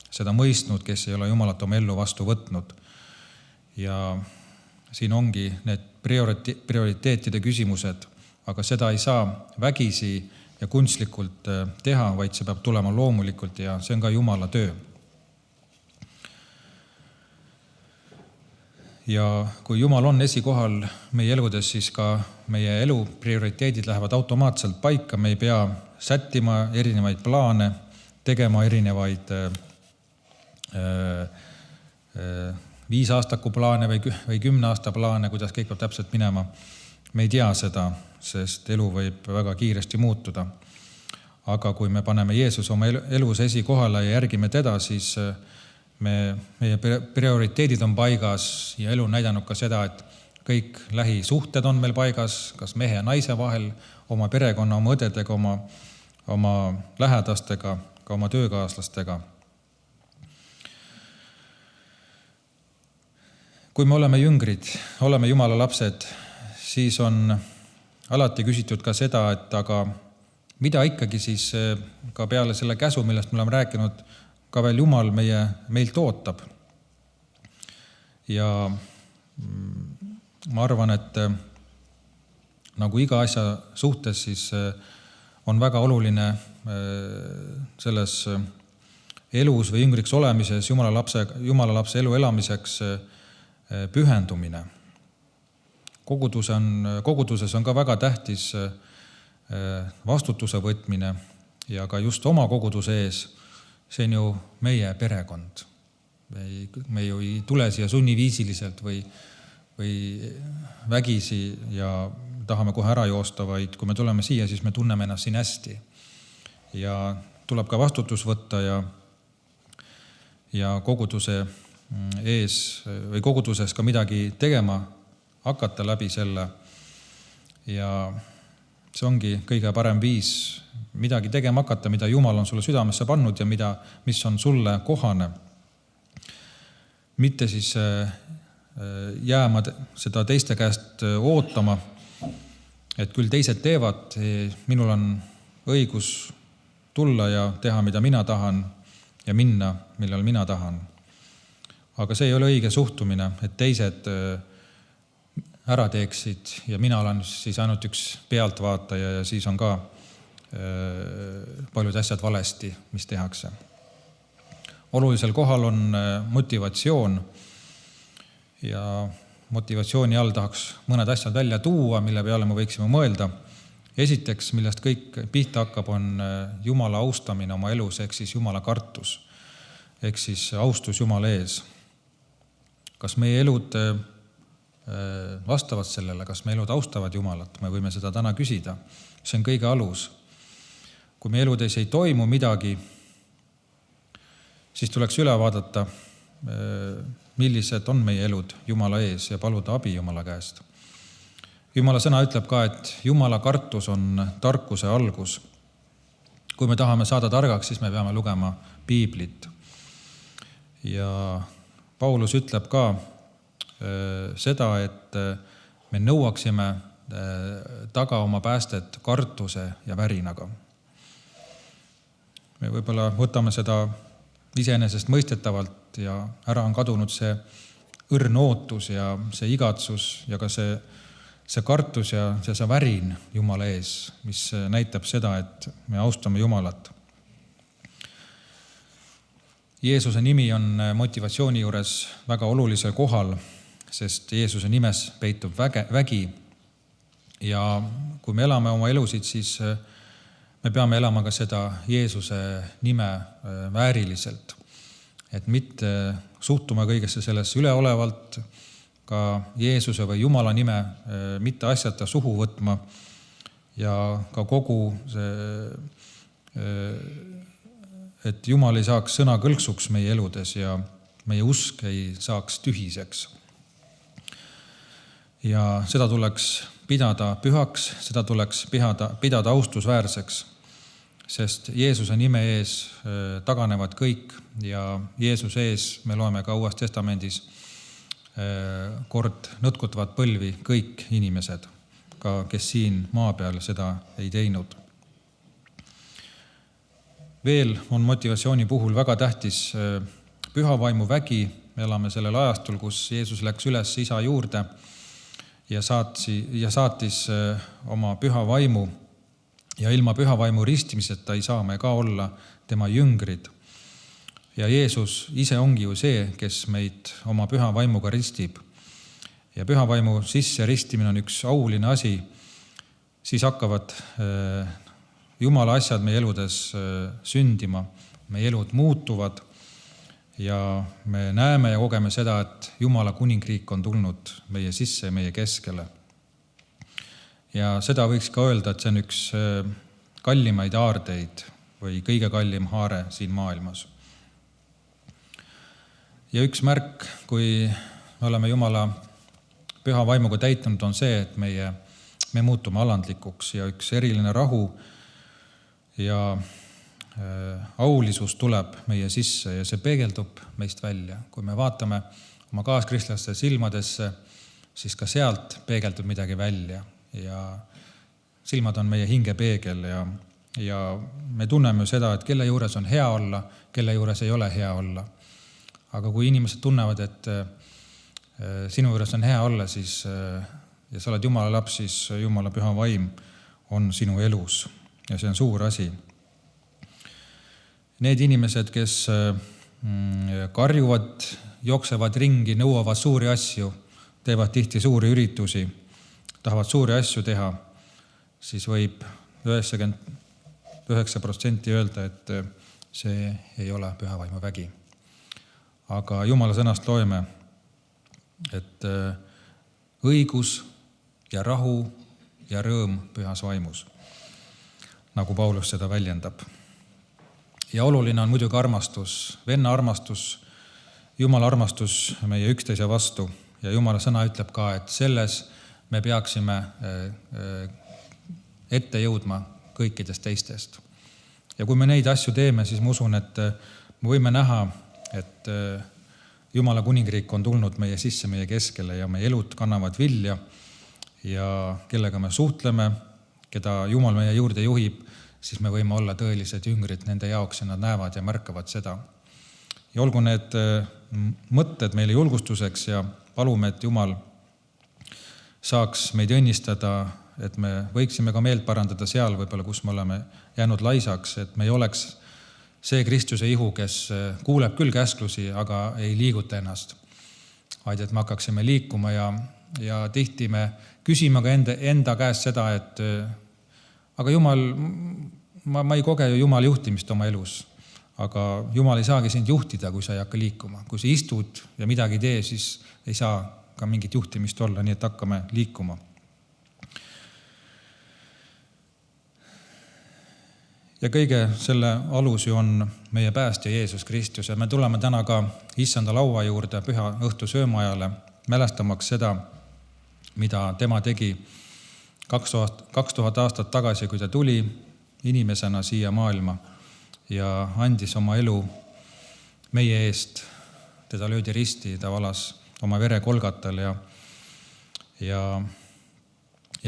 seda mõistnud, kes ei ole Jumalat oma ellu vastu võtnud. Ja siin ongi need prioriteetide küsimused, aga seda ei saa vägisi ja kunstlikult teha, vaid see peab tulema loomulikult ja see on ka Jumala töö. Ja kui Jumal on esikohal meie eludes, siis ka meie elu prioriteedid lähevad automaatselt paika, me ei pea sättima erinevaid plaane, tegema erinevaid 5-aastaku plaane või 10 aasta plaane, kuidas kõik peab täpselt minema. Me ei tea seda, sest elu võib väga kiiresti muutuda. Aga kui me paneme Jeesus oma elus esikohale ja järgime teda, siis meie prioriteedid on paigas ja elu on näidanud ka seda, et kõik lähisuhted on meil paigas, kas mehe ja naise vahel, oma perekonna, oma õdedega, oma lähedastega, ka oma töökaaslastega. Kui me oleme jüngrid, oleme Jumala lapsed, siis on alati küsitud ka seda, et aga mida ikkagi siis ka peale selle käsu, millest me oleme rääkinud, ka veel Jumal meilt ootab. Ja ma arvan, et nagu iga asja suhtes, siis on väga oluline selles elus või jüngriks olemises Jumala lapse elu elamiseks pühendumine. Koguduses on ka väga tähtis vastutuse võtmine ja ka just oma koguduse ees. See on ju meie perekond. Me ju ei tule siia sunniviisiliselt või vägisi ja tahame kohe ära joosta, vaid kui me tuleme siia, siis me tunneme ennast siin hästi. Ja tuleb ka vastutus võtta ja koguduse ees või koguduses ka midagi tegema hakata läbi selle. Ja see ongi kõige parem viis midagi tegema hakata, mida Jumal on sulle südamesse pannud ja mis on sulle kohane. Mitte siis jääma seda teiste käest ootama, et küll teised teevad, minul on õigus tulla ja teha, mida mina tahan ja minna, millal mina tahan. Aga see ei ole õige suhtumine, et teised ära teeksid ja mina olen siis ainult üks pealtvaataja ja siis on ka paljud asjad valesti, mis tehakse. Olulisel kohal on motivatsioon ja motivatsiooni all tahaks mõned asjad välja tuua, mille peale me võiksime mõelda. Esiteks, millest kõik pihta hakkab, on Jumala austamine oma elus, ehk siis Jumala kartus, ehk siis austus Jumala ees. Kas meie elud vastavad sellele, kas meie elud austavad Jumalat? Me võime seda täna küsida. See on kõige alus. Kui meie eludes ei toimu midagi, siis tuleks üle vaadata, millised on meie elud Jumala ees ja paluda abi Jumala käest. Jumala sõna ütleb ka, et Jumala kartus on tarkuse algus. Kui me tahame saada targaks, siis me peame lugema Piiblit. Ja Paulus ütleb ka seda, et me nõuaksime taga oma päästet kartuse ja värinaga. Me võib-olla võtame seda iseenesest mõistetavalt ja ära on kadunud see õrn ootus ja see igatsus ja ka see kartus ja see värin Jumala ees, mis näitab seda, et me austame Jumalat. Jeesuse nimi on motivatsiooni juures väga olulisel kohal, sest Jeesuse nimes peitub vägi ja kui me elame oma elusid, siis me peame elama ka seda Jeesuse nime vääriliselt, et mitte suhtuma kõigesse sellesse üleolevalt, ka Jeesuse või Jumala nime mitte asjata suhu võtma ja ka kogu see, et Jumal ei saaks sõna kõlksuks meie eludes ja meie usk ei saaks tühiseks. Ja seda tuleks pidada pühaks, seda tuleks pidada austusväärseks, sest Jeesuse nime ees taganevad kõik ja Jeesuse ees me loeme ka Uues Testamendis kord nõtkutavad põlvi kõik inimesed, ka kes siin maa peal seda ei teinud. Veel on motivatsiooni puhul väga tähtis püha vaimu vägi me elame sellel ajastul, kus Jeesus läks üles isa juurde ja saatis oma püha vaimu ja ilma püha vaimu ristimiseta ei saa me ka olla tema jüngrid. Ja Jeesus ise ongi ju see, kes meid oma püha vaimuga ristib. Ja püha vaimu sisse ristimine on üks auline asi, siis hakkavad Jumala asjad meie eludes sündima, meie elud muutuvad ja me näeme ja kogeme seda, et Jumala kuningriik on tulnud meie sisse ja meie keskele. Ja seda võiks ka öelda, et see on üks kallimaid aardeid või kõige kallim haare siin maailmas. Ja üks märk, kui me oleme Jumala püha vaimuga täitunud, on see, et me muutume alandlikuks ja üks eriline rahu ja aulisus tuleb meie sisse ja see peegeldub meist välja. Kui me vaatame oma kaaskristlaste silmadesse, siis ka sealt peegeldub midagi välja ja silmad on meie hinge peegel ja me tunneme seda, et kelle juures on hea olla, kelle juures ei ole hea olla. Aga kui inimesed tunnevad, et sinu juures on hea olla, siis ja sa oled Jumala laps, siis Jumala püha vaim on sinu elus ja see on suur asi. Need inimesed, kes karjuvad, jooksevad ringi, nõuavad suuri asju, teevad tihti suuri üritusi, tahavad suuri asju teha, siis võib 99% öelda, et see ei ole püha vaimu vägi. Aga Jumala sõnast loeme, et õigus ja rahu ja rõõm pühas vaimus, nagu Paulus seda väljendab. Ja oluline on muidugi armastus, venna armastus, Jumala armastus meie üksteise vastu ja Jumala sõna ütleb ka, et selles me peaksime ette jõudma kõikidest teistest. Ja kui me neid asju teeme, siis ma usun, et me võime näha, et Jumala kuningriik on tulnud meie sisse, meie keskele ja meie elud kannavad vilja ja kellega me suhtleme, keda Jumal meie juurde juhib, siis me võime olla tõelised jüngrid nende jaoks ja nad näevad ja märkavad seda. Ja olgu need mõtted meile julgustuseks ja palume, et Jumal saaks meid õnnistada, et me võiksime ka meelt parandada seal võib-olla, kus me oleme jäänud laisaks, et me ei oleks see Kristuse ihu, kes kuuleb küll käsklusi, aga ei liiguta ennast, vaid et me hakkaksime liikuma ja tihti me küsime ka enda käest seda, et aga Jumal, ma ei koge ju Jumal juhtimist oma elus, aga Jumal ei saagi sind juhtida, kui sa ei hakka liikuma. Kui sa istud ja midagi tee, siis ei saa ka mingit juhtimist olla, nii et hakkame liikuma. Ja kõige selle alus ju on meie päästja Jeesus Kristus ja me tuleme täna ka issanda laua juurde püha õhtu söömaajale, mälestamaks seda, mida tema tegi 2000 aastat tagasi, kui ta tuli inimesena siia maailma ja andis oma elu meie eest. Teda löödi risti, ta valas oma vere Golgatal ja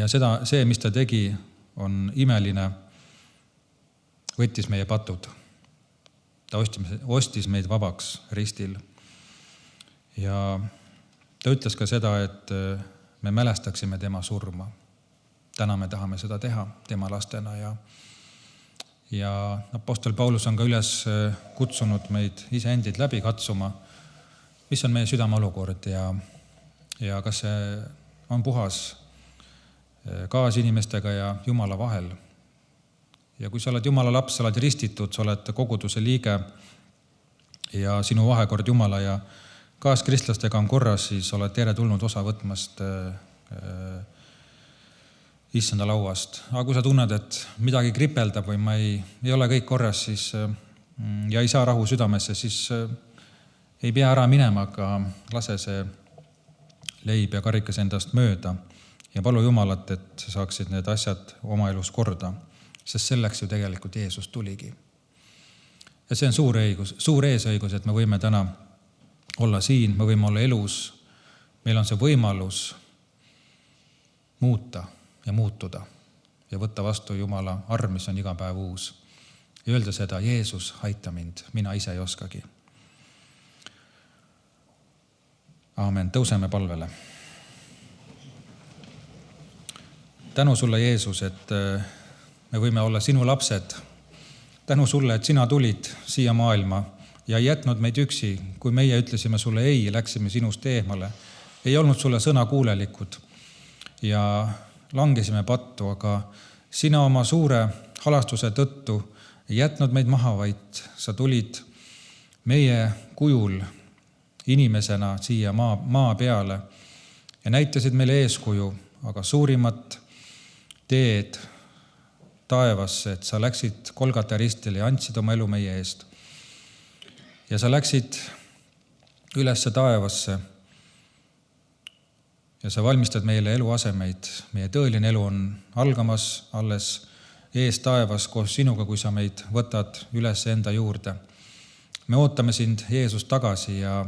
see, mis ta tegi, on imeline. Võttis meie patud. Ta ostis meid vabaks ristil. Ja ta ütles ka seda, et me mälestaksime tema surma. Täna me tahame seda teha tema lastena ja apostel Paulus on ka üles kutsunud meid iseendid läbi katsuma, mis on meie südame olukord ja kas see on puhas kaasinimestega ja Jumala vahel. Ja kui sa oled Jumala laps, sa oled ristitud, sa oled koguduse liige ja sinu vahekord Jumala ja kaaskristlastega on korras, siis oled tere tulnud osa võtmast issanda lauast. Aga kui sa tunned, et midagi kripeldab või ma ei ole kõik korras siis, ja ei saa rahu südamesse, siis ei pea ära minema, aga lase see leib ja karikas endast mööda ja palu Jumalat, et saaksid need asjad oma elus korda. Sest selleks ju tegelikult Jeesus tuligi. Ja see on suur eesõigus, et me võime täna olla siin, me võime olla elus, meil on see võimalus muuta ja muutuda ja võtta vastu Jumala arm, mis on iga päev uus. Ja öelda seda, Jeesus, aita mind, mina ise ei oskagi. aamen. Tõuseme palvele. Tänu sulle, Jeesus, et me võime olla sinu lapsed. Tänu sulle, et sina tulid siia maailma ja ei jätnud meid üksi, kui meie ütlesime sulle ei, läksime sinust eemale. Ei olnud sulle sõna kuulelikud ja langesime pattu, aga sina oma suure halastuse tõttu ei jätnud meid maha, vaid sa tulid meie kujul inimesena siia maa peale ja näitasid meile eeskuju, aga suurimat teed taevasse, et sa läksid Golgata ristile ja andsid oma elu meie eest. Ja sa läksid ülesse taevasse ja sa valmistad meile eluasemeid. Meie tõeline elu on algamas alles ees taevas koos sinuga, kui sa meid võtad üles enda juurde. Me ootame sind, Jeesus, tagasi ja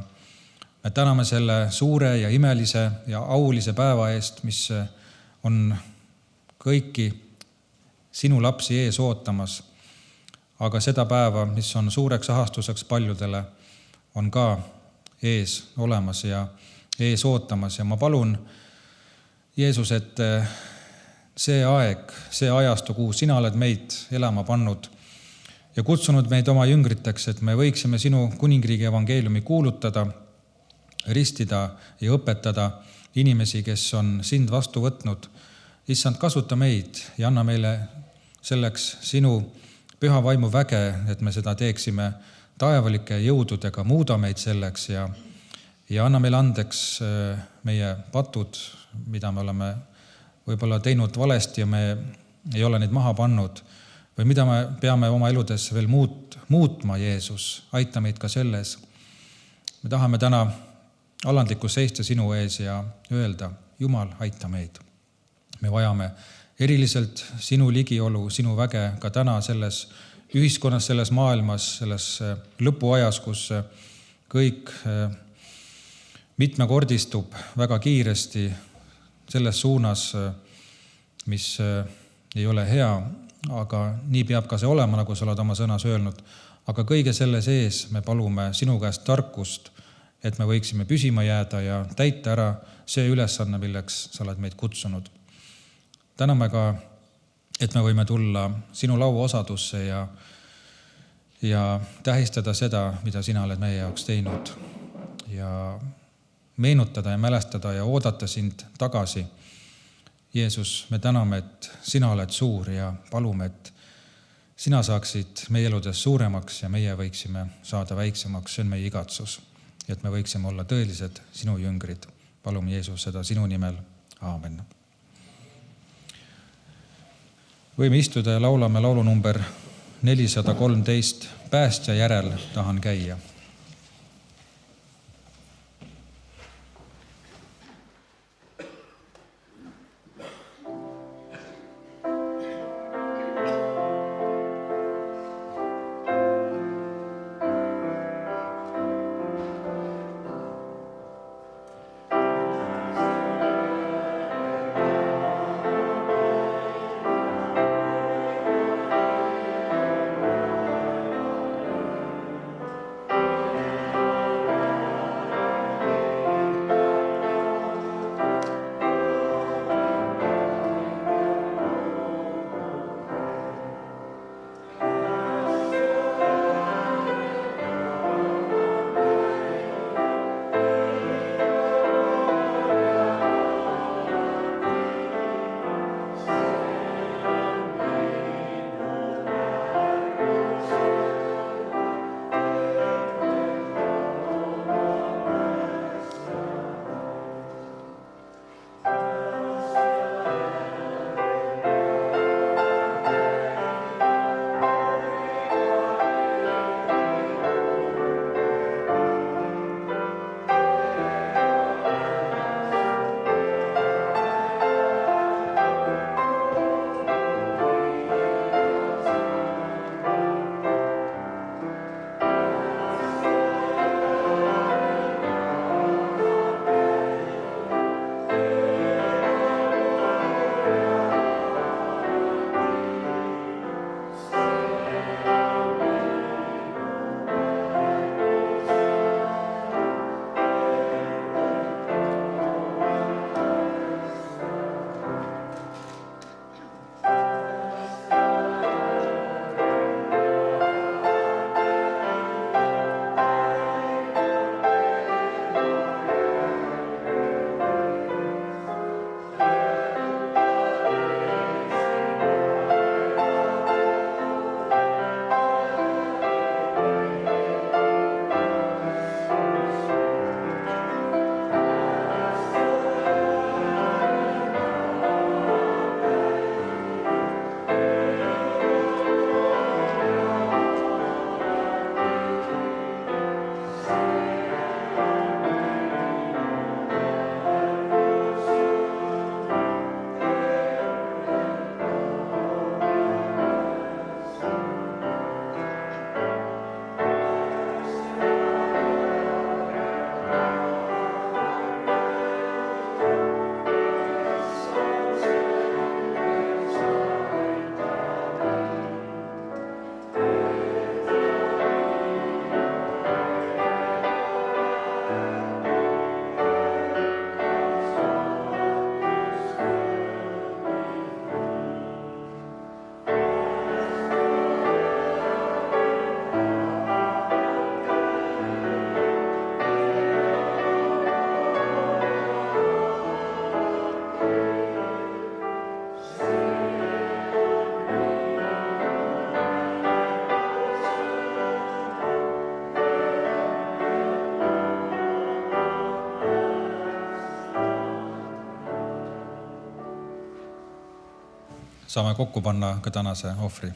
me täname selle suure ja imelise ja aulise päeva eest, mis on kõiki sinu lapsi ees ootamas. Aga seda päeva, mis on suureks ahastuseks paljudele, on ka ees olemas ja ees ootamas. Ja ma palun, Jeesus, et see aeg, see ajastu, kuhu sina oled meid elama pannud ja kutsunud meid oma jüngriteks, et me võiksime sinu kuningriigi evangeeliumi kuulutada, ristida ja õpetada inimesi, kes on sind vastu võtnud. Issand, kasuta meid ja anna meile selleks sinu püha vaimu väge, et me seda teeksime taevalike jõududega, muuda meid selleks ja anna meile andeks meie patud, mida me oleme võib-olla teinud valesti ja me ei ole neid maha pannud või mida me peame oma eludes veel muutma, Jeesus. Aita meid ka selles. Me tahame täna alandlikus seista sinu ees ja öelda, Jumal, aita meid. Me vajame eriliselt sinu ligiolu, sinu väge ka täna selles ühiskonnas, selles maailmas, selles lõpuajas, kus kõik mitmekordistub väga kiiresti selles suunas, mis ei ole hea, aga nii peab ka see olema, nagu sa oled oma sõnas öelnud. Aga kõige selle sees me palume sinu käest tarkust, et me võiksime püsima jääda ja täita ära see ülesanne, milleks sa oled meid kutsunud. Täname ka, et me võime tulla sinu lauaosadusse ja tähistada seda, mida sina oled meie jaoks teinud ja meenutada ja mälestada ja oodata sind tagasi. Jeesus, me täname, et sina oled suur ja palume, et sina saaksid meie eludes suuremaks ja meie võiksime saada väiksemaks. See on meie igatsus, et me võiksime olla tõelised sinu jüngrid. Palume, Jeesus, seda sinu nimel. Aamen. Võime istuda ja laulame laulu number 413. Päästja järel tahan käia. saame kokku panna ka tänase ohvri.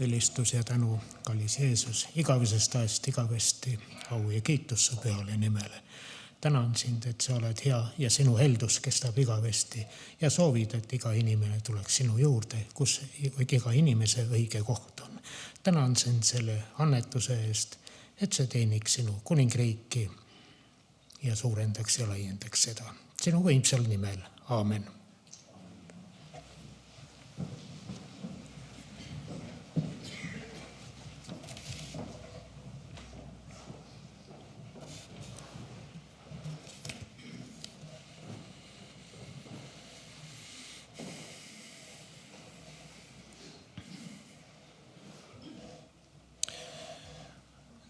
Ülistus ja tänu, kallis Jeesus, igavesest ajast igavesti, au ja kiitus su pühale nimele. Tänan sind, et sa oled hea ja sinu heldus kestab igavesti ja soovid, et iga inimene tuleks sinu juurde, kus iga inimese õige koht on. Tänan sind selle annetuse eest, et see teeniks sinu kuningriiki ja suurendaks ja laiendaks seda. Sinu võimsal nimel. Aamen.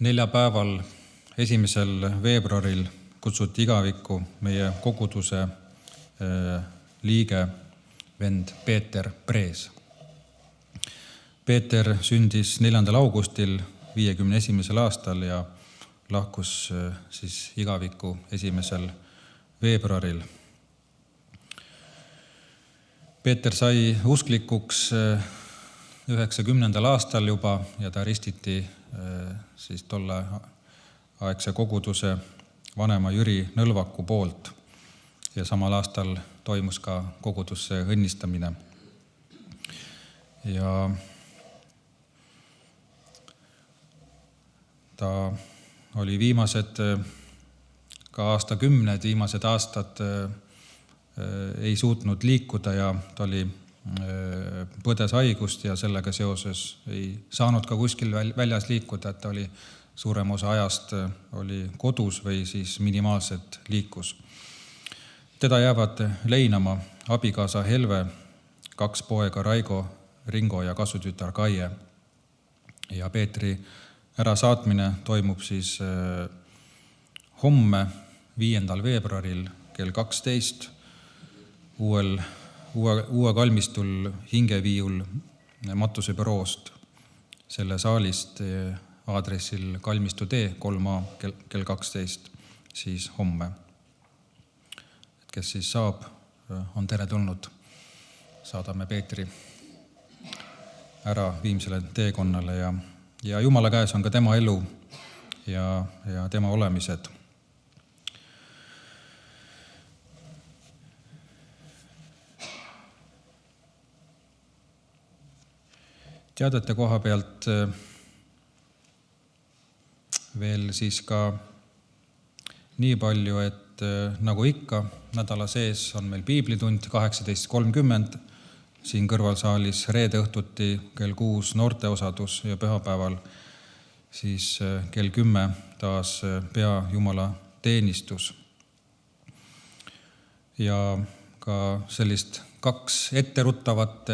Neljapäeval 1. veebruaril kutsuti igavikku meie koguduse liige vend Peeter Prees. Peeter sündis 4. augustil 51. aastal ja lahkus siis igavikku 1. veebruaril. Peeter sai usklikuks 90. aastal juba ja ta ristiti siis tolle aegse koguduse vanema Jüri Nõlvaku poolt ja samal aastal toimus ka kogudusse õnnistamine. Ja ta oli viimased ka aastakümned, viimased aastad ei suutnud liikuda ja ta oli põdes haigust ja sellega seoses ei saanud ka kuskil väljas liikuda, et ta oli suurem osa ajast oli kodus või siis minimaalselt liikus. Teda jäävad leinama abikaasa Helve, 2 poega Raigo, Ringo ja kasutütar Kaie. Ja Peetri ärasaatmine toimub siis homme 5. veebruaril kell 12 uue kalmistul Hingeviiul Matuse büroost selle saalist aadressil Kalmistu tee 3A kell 12 siis homme. Kes siis saab, on teretulnud. Saadame Peetri ära viimsele teekonnale ja Jumala käes on ka tema elu ja tema olemised. Teadete koha pealt veel siis ka nii palju, et nagu ikka nädala sees on meil piiblitund 18.30 siin kõrvalsaalis, reede õhtuti kell 6 noorteosadus ja pühapäeval siis kell 10 taas pea Jumala teenistus. Ja ka sellist 2 etteruttavat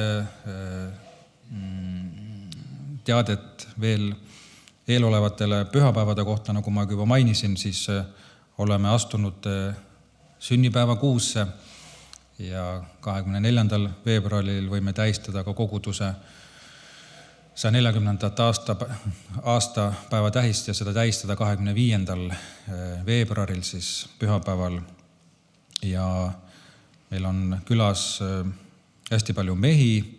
teadet veel eelolevatele pühapäevade kohta, nagu ma juba mainisin, siis oleme astunud sünnipäeva kuusse ja 24. veebruaril võime tähistada ka koguduse 140. aastapäeva tähist ja seda tähistada 25. veebruaril siis pühapäeval. Ja meil on külas hästi palju mehi,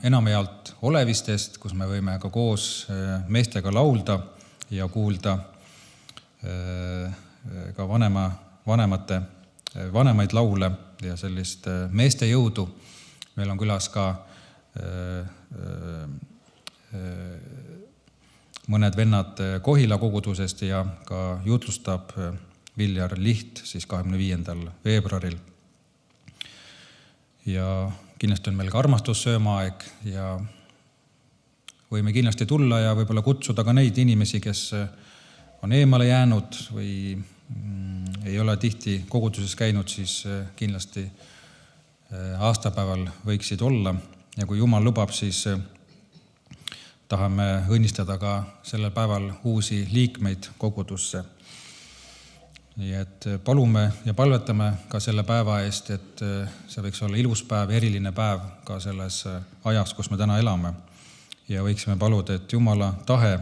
enamjaolt olevistest, kus me võime ka koos meestega laulda ja kuulda ka vanemaid laule ja sellist meeste jõudu. Meil on külas ka mõned vennad Kohila kogudusest ja ka jutlustab Viljar Liht siis 25. veebruaril. Ja kindlasti on meil ka armastussöömaaeg ja võime kindlasti tulla ja võib-olla kutsuda ka neid inimesi, kes on eemale jäänud või ei ole tihti koguduses käinud, siis kindlasti aastapäeval võiksid olla. Ja kui Jumal lubab, siis tahame õnnistada ka sellel päeval uusi liikmeid kogudusse. Nii et palume ja palvetame ka selle päeva eest, et see võiks olla ilus päev, eriline päev ka selles ajas, kus me täna elame. Ja võiksime paluda, et Jumala tahe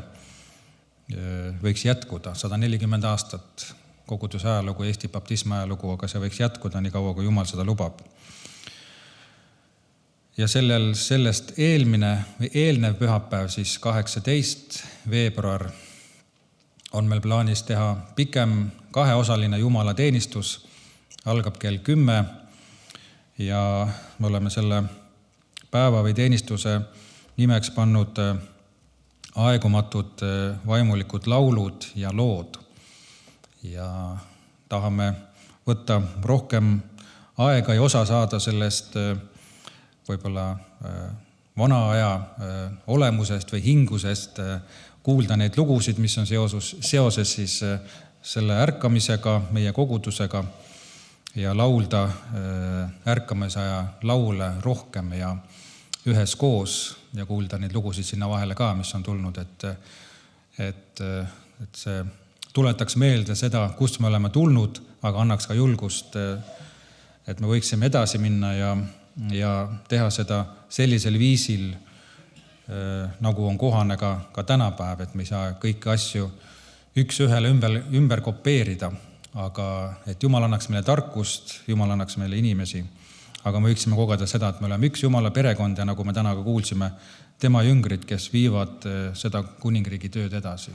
võiks jätkuda 140 aastat koguduse ajalugu, Eesti baptismi ajalugu, aga see võiks jätkuda nii kaua, kui Jumal seda lubab. Ja sellest eelnev pühapäev, siis 18. veebruar, on meil plaanis teha pikem kaheosaline Jumala teenistus, algab kell 10 ja me oleme selle päeva või teenistuse nimeks pannud aegumatud vaimulikud laulud ja lood. Ja tahame võtta rohkem aega ja osa saada sellest võib-olla vana aja olemusest või hingusest, kuulda neid lugusid, mis on seoses siis selle ärkamisega, meie kogudusega ja laulda ärkamisaja laule rohkem ja üheskoos ja kuulda neid lugusid sinna vahele ka, mis on tulnud, et see tuletaks meelde seda, kust me oleme tulnud, aga annaks ka julgust, et me võiksime edasi minna ja teha seda sellisel viisil, nagu on kohane ka tänapäev, et me ei saa kõiki asju üks-ühele ümber kopeerida, aga et Jumal annaks meile tarkust, Jumal annaks meile inimesi, aga me võiksime kogeda seda, et me oleme üks Jumala perekond ja nagu me täna ka kuulsime, tema jüngrid, kes viivad seda kuningriigi tööd edasi.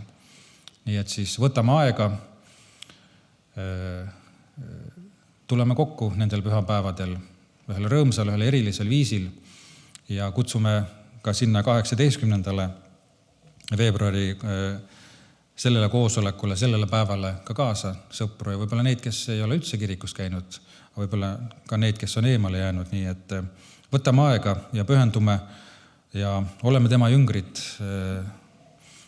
Nii et siis võtame aega, tuleme kokku nendel pühapäevadel ühel rõõmsal, ühel erilisel viisil ja kutsume ka sinna 18. veebruari sellele koosolekule, sellele päevale ka kaasa sõpru ja võib-olla neid, kes ei ole üldse kirikus käinud, võib-olla ka neid, kes on eemale jäänud, nii et võtame aega ja pühendume ja oleme tema jüngrid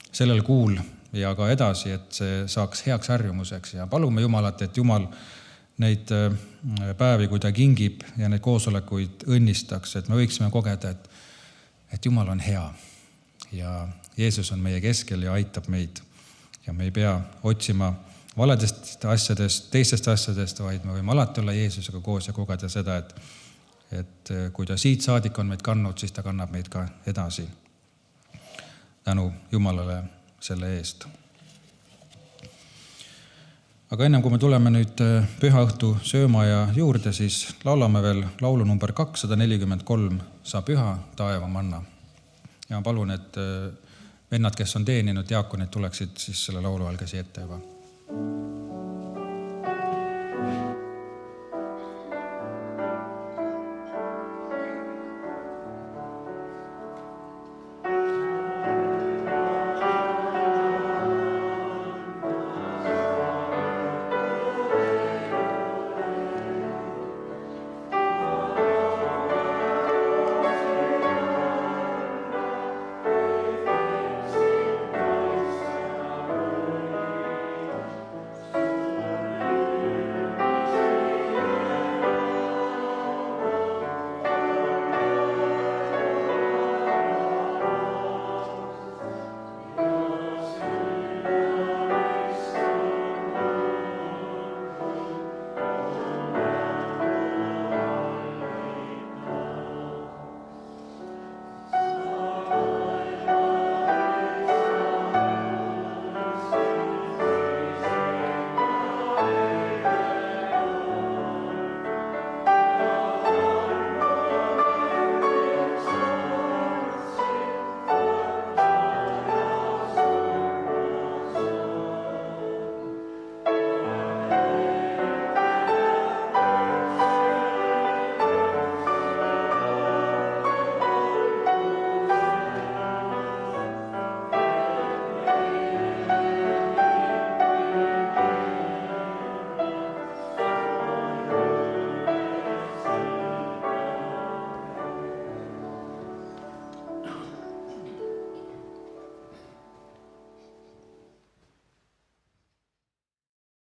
sellel kuul ja ka edasi, et see saaks heaks harjumuseks ja palume Jumalat, et Jumal neid päevi, kui ta kingib ja neid koosolekuid õnnistaks, et me võiksime kogeda, et Jumal on hea ja Jeesus on meie keskel ja aitab meid ja me ei pea otsima valedest asjadest, teistest asjadest, vaid me võime alati olla Jeesusega koos ja kogeda seda, et kui ta siit saadik on meid kandnud, siis ta kannab meid ka edasi. Tänu Jumalale selle eest. Aga ennem kui me tuleme nüüd pühaõhtu söömaja juurde, siis laulame veel laulu number 243, Sa püha taeva manna. Ja palun, et vennad, kes on teeninud, diaakonid tuleksid siis selle laulu all käsi ette juba.